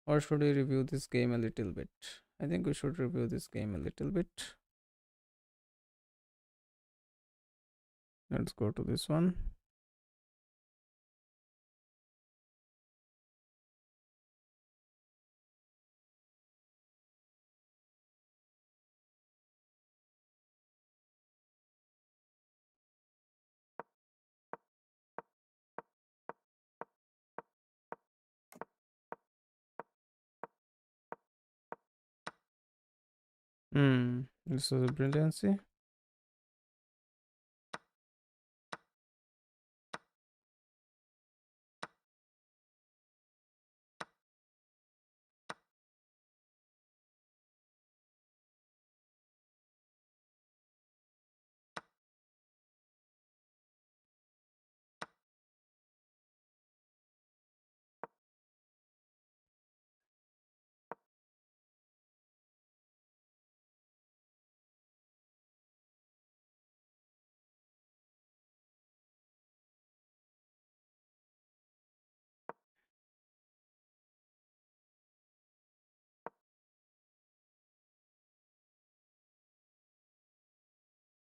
Or should we review this game a little bit? I think we should review this game a little bit. Let's go to this one. This is a brilliancy.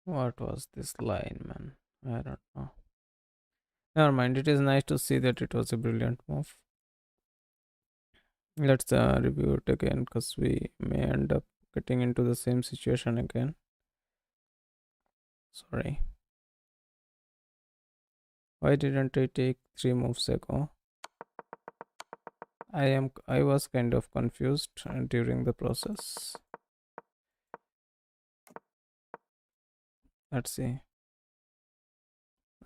What was this line, man? I don't know. Never mind. It is nice to see that it was a brilliant move. Let's review it again because we may end up getting into the same situation again. Sorry. Why didn't I take 3 moves ago? I was kind of confused during the process. Let's see.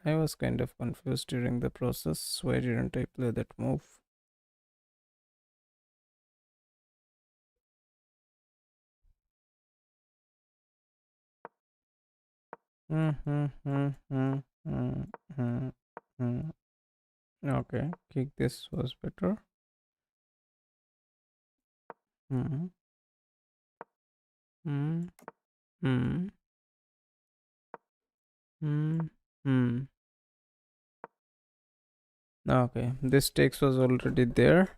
I was kind of confused during the process. Why didn't I play that move? Okay, kick this was better. Hmm. Hmm. Hmm. Hmm. Hmm. Okay, this text was already there,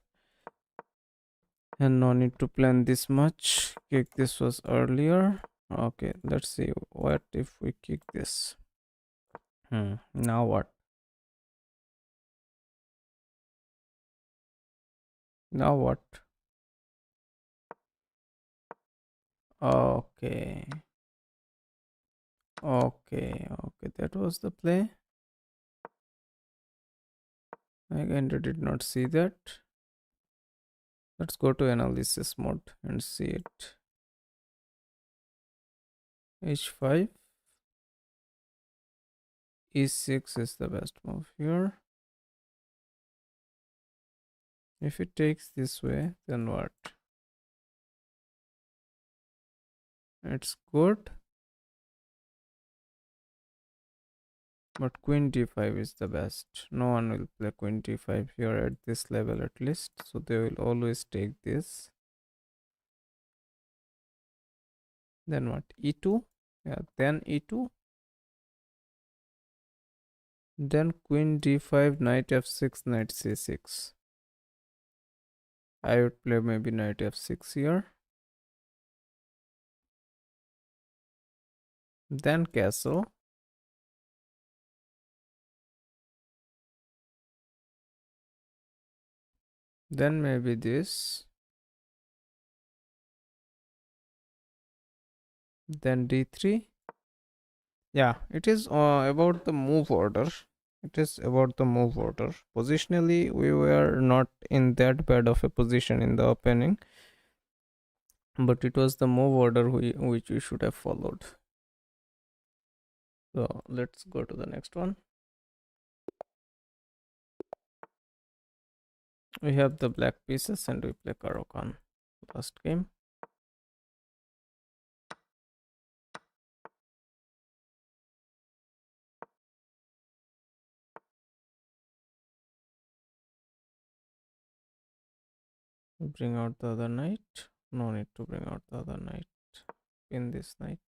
and no need to plan this much. Kick this was earlier. Okay, let's see what if we kick this. Now what? Now what? Okay. Okay. Okay. That was the play. I kinda did not see that. Let's go to analysis mode and see it. H5. E6 is the best move here. If it takes this way, then what? It's good. But queen d5 is the best. No one will play queen d5 here at this level at least. So they will always take this. Then what? E2? Yeah, then E2. Then queen d5, knight f6, knight c6. I would play maybe knight f6 here. Then castle. Then maybe this. Then d3. Yeah, it is about the move order. It is about the move order. Positionally, we were not in that bad of a position in the opening, but it was the move order which we should have followed. So let's go to the next one. We have the black pieces and we play Karokan. Last game. Bring out the other knight. No need to bring out the other knight. Pin this knight.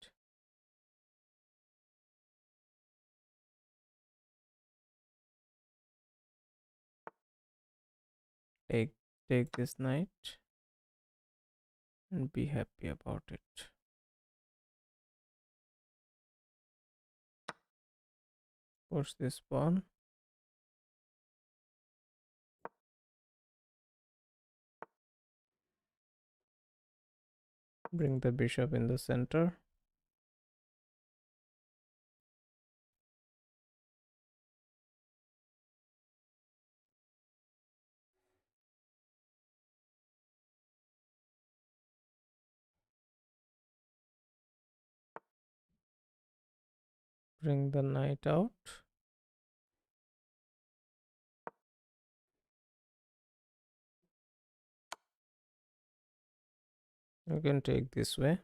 Take this knight and be happy about it. Push this pawn. Bring the bishop in the center. Bring the knight out. You can take this way.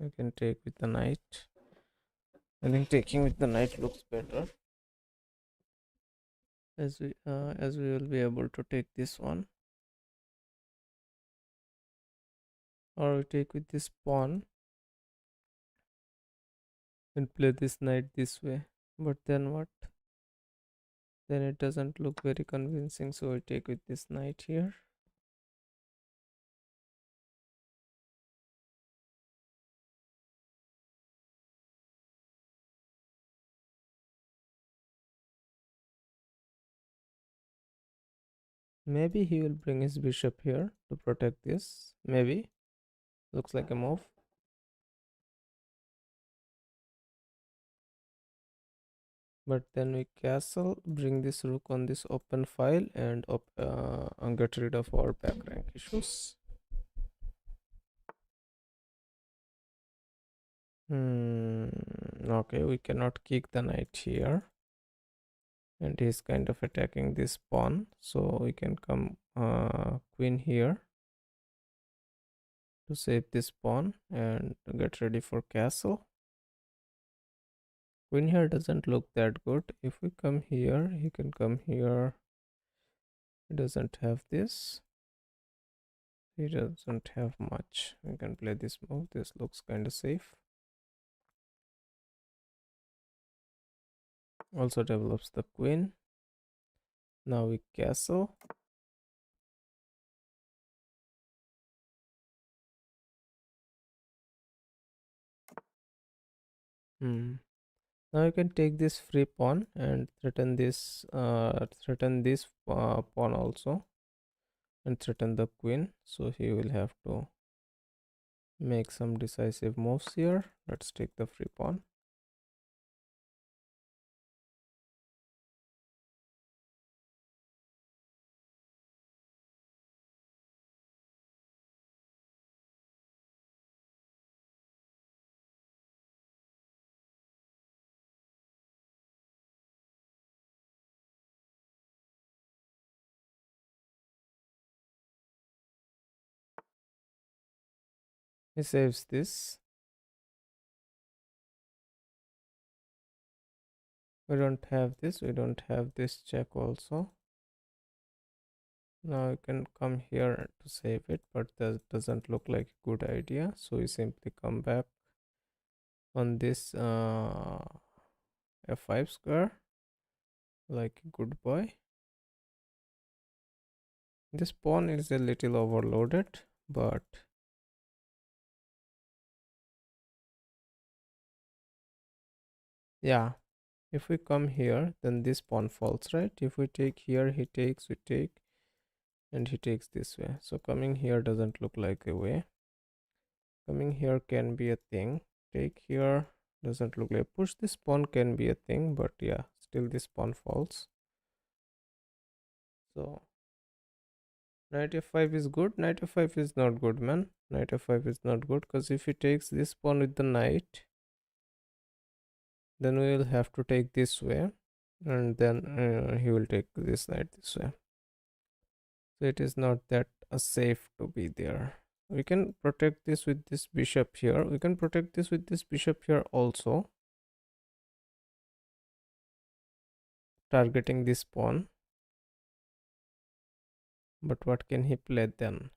You can take with the knight. I think taking with the knight looks better, as we will be able to take this one, or we take with this pawn and play this knight this way. But then what? Then it doesn't look very convincing, so we take with this knight here. Maybe he will bring his bishop here to protect this. Maybe. Looks like a move. But then we castle, bring this rook on this open file and get rid of our back rank issues. Okay, we cannot kick the knight here. And he's kind of attacking this pawn. So we can come queen here to save this pawn and get ready for castle. Queen here doesn't look that good. If we come here, he can come here. He doesn't have this. He doesn't have much. We can play this move. This looks kind of safe. Also develops the queen. Now we castle. Now you can take this free pawn and threaten this pawn also, and threaten the queen. So he will have to make some decisive moves here. Let's take the free pawn. He saves this. We don't have this. We don't have this check also. Now you can come here to save it, but that doesn't look like a good idea. So we simply come back on this f5 square like a good boy. This pawn is a little overloaded, but yeah, if we come here, then this pawn falls, right? If we take here, he takes, we take, and he takes this way. So coming here doesn't look like a way. Coming here can be a thing. Take here doesn't look like. Push this pawn can be a thing, but yeah, still this pawn falls. So knight f5 is good. Knight f5 is not good, man. Knight f5 is not good, because if he takes this pawn with the knight, then we will have to take this way, and then he will take this knight this way. So it is not that safe to be there. We can protect this with this bishop here. We can protect this with this bishop here also, targeting this pawn. But what can he play then?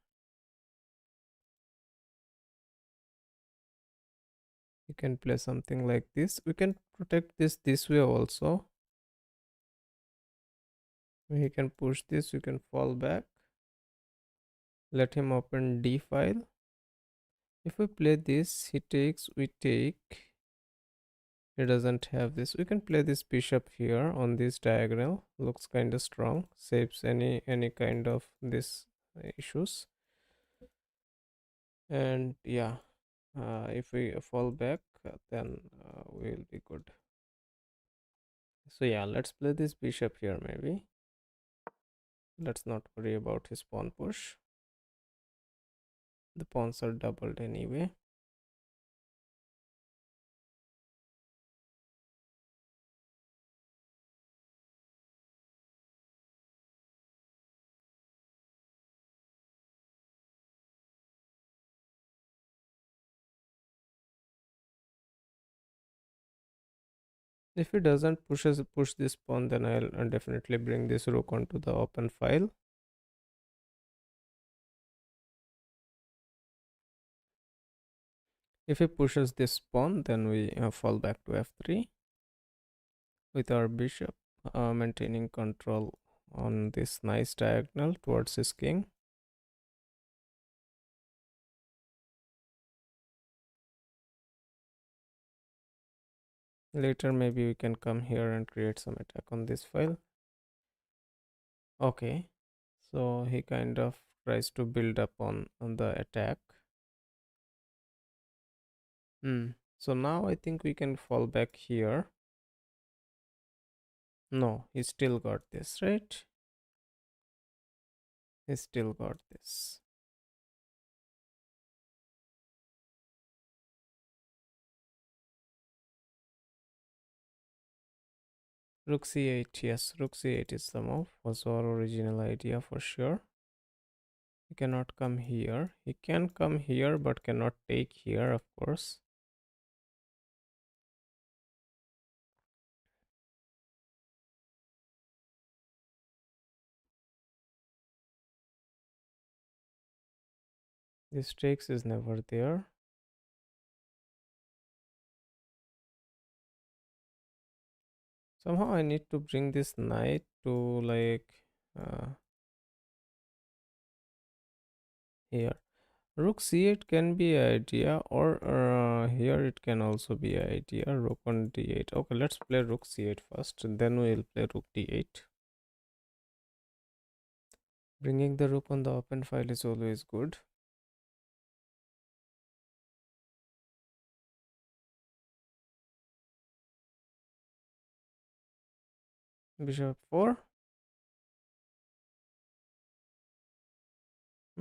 He can play something like this. We can protect this way also. He can push this. We can fall back. Let him open d file. If we play this, he takes, we take. He doesn't have this. We can play this bishop here on this diagonal. Looks kind of strong. Saves any kind of this issues. And yeah, if we fall back, then we'll be good. So yeah, let's play this bishop here maybe. Let's not worry about his pawn push. The pawns are doubled anyway. If he doesn't push this pawn, then I'll definitely bring this rook onto the open file. If he pushes this pawn, then we fall back to f3 with our bishop maintaining control on this nice diagonal towards his king. Later maybe we can come here and create some attack on this file. Okay, So he kind of tries to build up on the attack. Hmm. So now I think we can fall back here. No, he still got this, right? He still got this. Rook c8, yes, rook c8 is the move. Was our original idea for sure. He cannot come here. He can come here but cannot take here, of course. This takes is never there. Somehow I need to bring this knight to like here. Rook c8 can be an idea, or here it can also be an idea. Rook on d8. Okay, let's play rook c8 first, and then we'll play rook d8. Bringing the rook on the open file is always good. Bishop 4.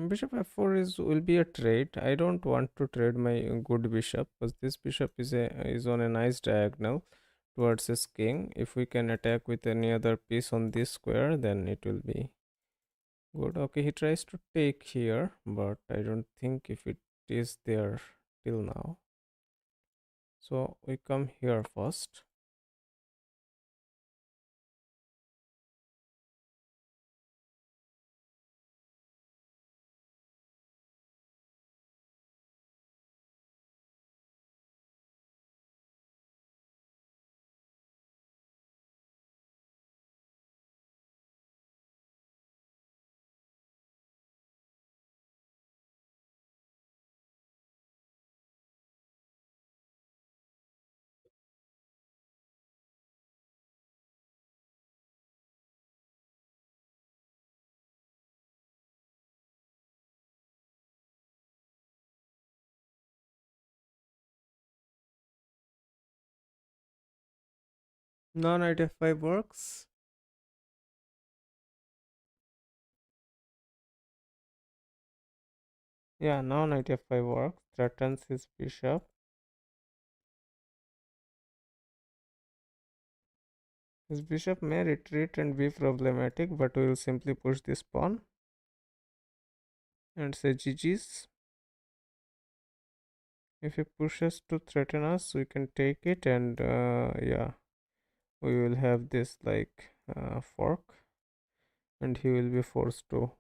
Bishop f4 will be a trade. I don't want to trade my good bishop because this bishop is on a nice diagonal towards his king. If we can attack with any other piece on this square, then it will be good. Okay, he tries to take here, but I don't think if it is there till now. So we come here first. Now knight f5 works. Yeah, now knight f5 works. Threatens his bishop. His bishop may retreat and be problematic, but we will simply push this pawn and say GG's. If he pushes to threaten us, we can take it, and yeah, we will have this like fork, and he will be forced to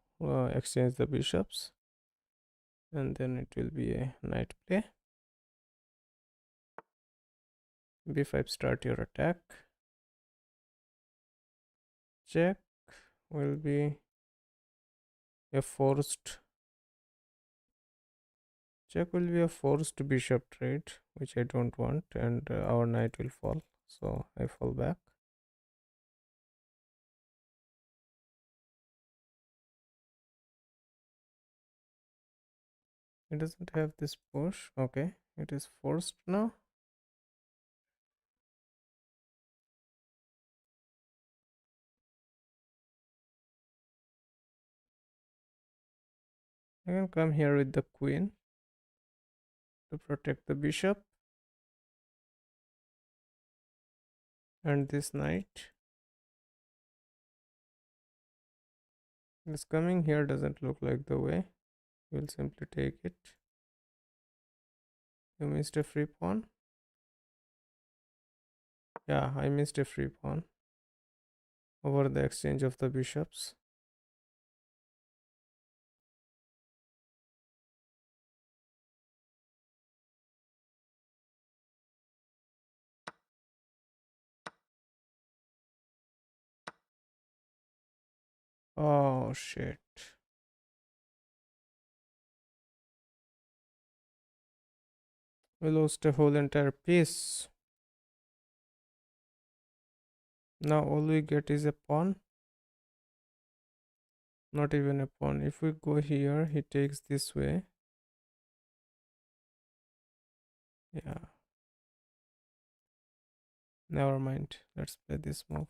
exchange the bishops, and then it will be a knight play. b5, start your attack. Check will be a forced check will be a forced bishop trade, which I don't want, and our knight will fall. So I fall back. It doesn't have this push. Okay, it is forced now. I can come here with the queen to protect the bishop, and this knight. This coming here doesn't look like the way. We'll simply take it. You missed a free pawn. Yeah, I missed a free pawn over the exchange of the bishops. Oh shit. We lost a whole entire piece. Now all we get is a pawn. Not even a pawn. If we go here, he takes this way. Yeah, never mind. Let's play this move.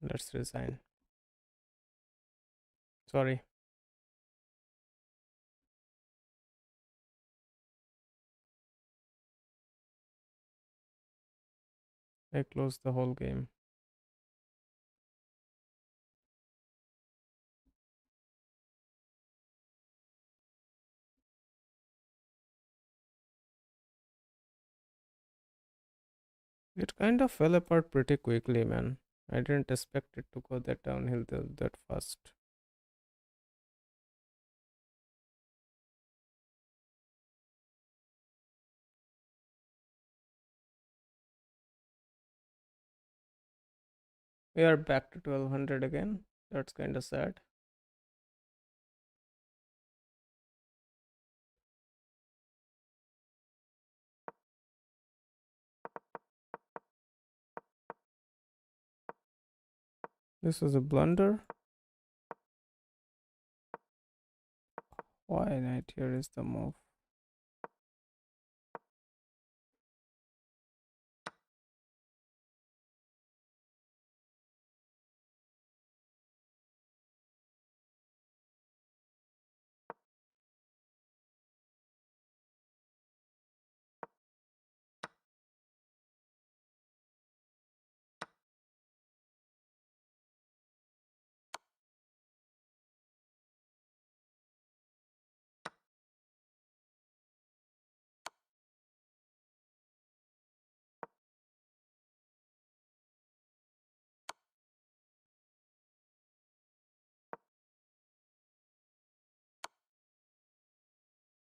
Let's resign. Sorry, I closed the whole game. It kind of fell apart pretty quickly, man. I didn't expect it to go that downhill that fast. We are back to 1200 again. That's kind of sad. This was a blunder. Why knight here is the move?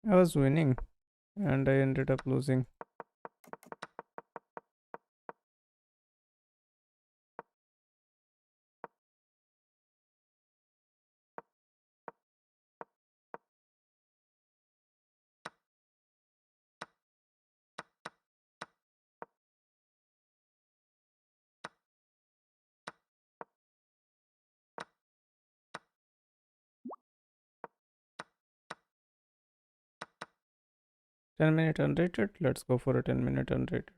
I was winning and I ended up losing. 10-minute unrated. Let's go for a 10-minute unrated.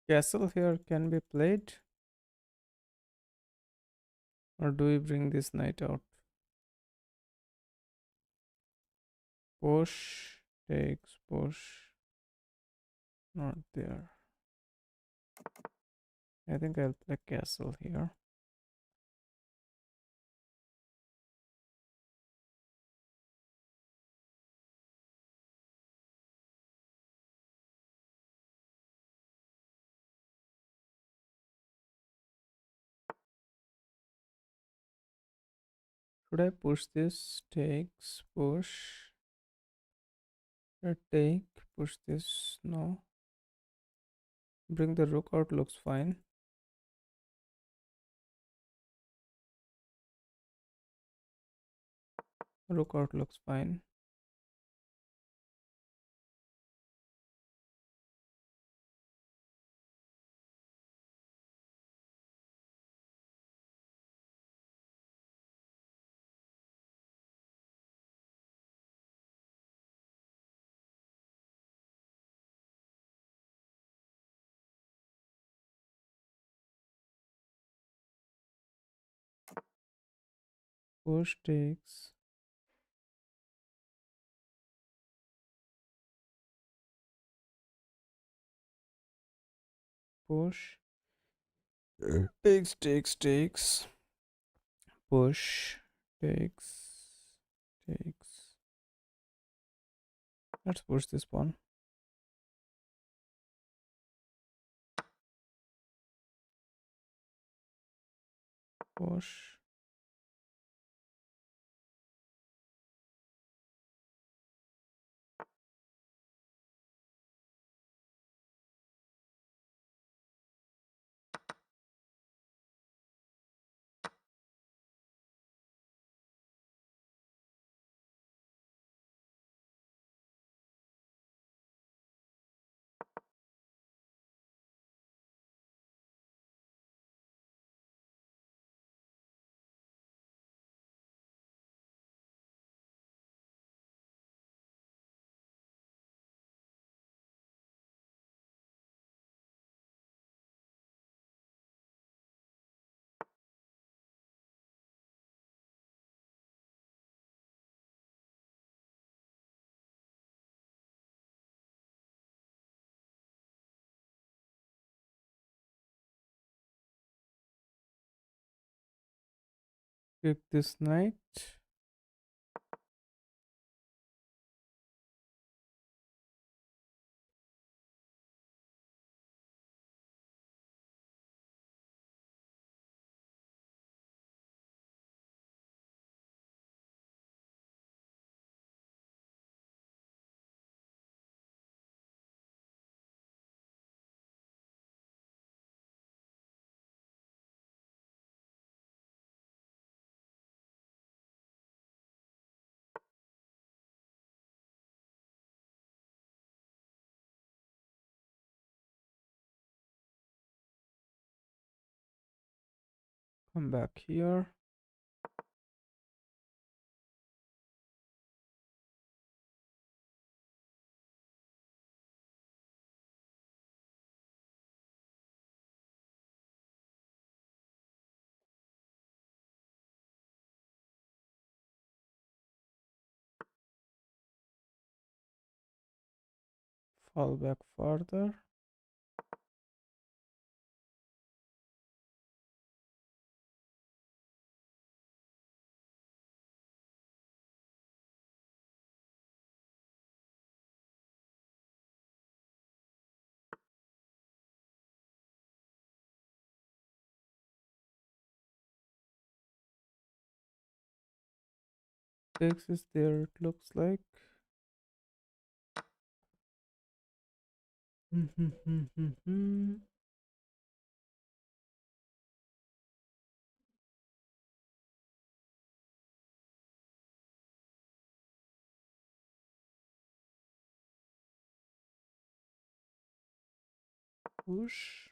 Castle here can be played, or do we bring this knight out? Push, takes, push. Not there. I think I'll play castle here. Should I push this? Takes, push. Take, push this. No. Bring the rook out, looks fine. Rook out looks fine. Push takes. Push. Takes. Push. Takes. Let's push this pawn. Push. Pick this knight. Come back here. Fall back further. Takes is there, it looks like. Push.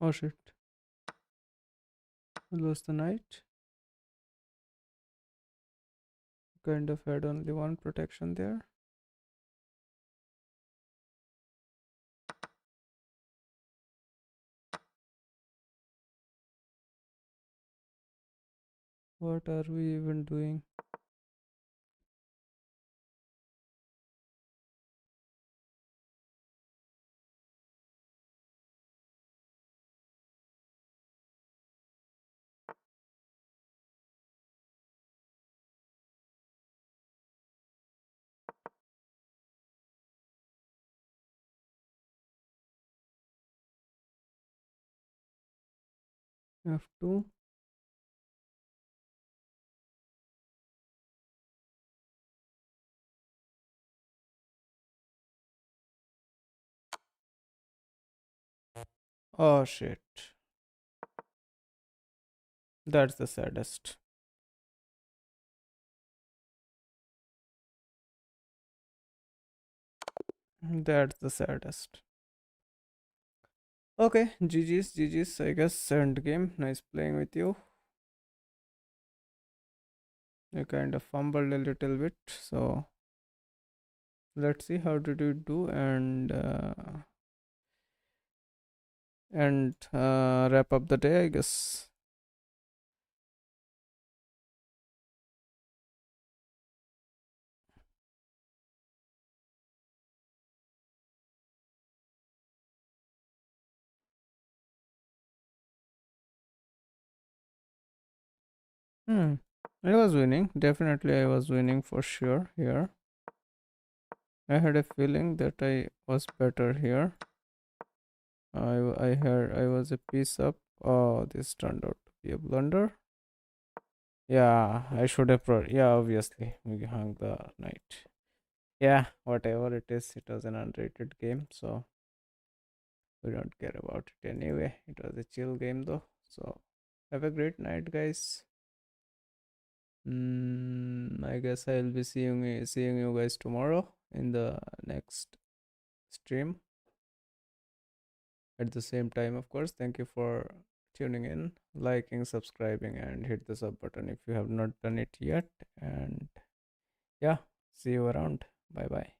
Oh shit. We lost the knight. Kind of had only one protection there. What are we even doing? F2. Oh shit. That's the saddest. That's the saddest. Okay, GG's, I guess. End game. Nice playing with you. I kind of fumbled a little bit, so let's see how did you do and wrap up the day, I guess. Hmm. I was winning. Definitely, I was winning for sure here. I had a feeling that I was better here. I heard I was a piece up. Oh, this turned out to be a blunder. Yeah, I should have. Yeah, obviously, we hung the knight. Yeah, whatever it is, it was an unrated game, so we don't care about it anyway. It was a chill game though. So have a great night, guys. I guess I'll be seeing you guys tomorrow in the next stream at the same time, of course. Thank you for tuning in, liking, subscribing, and hit the sub button if you have not done it yet. And yeah, see you around. Bye bye.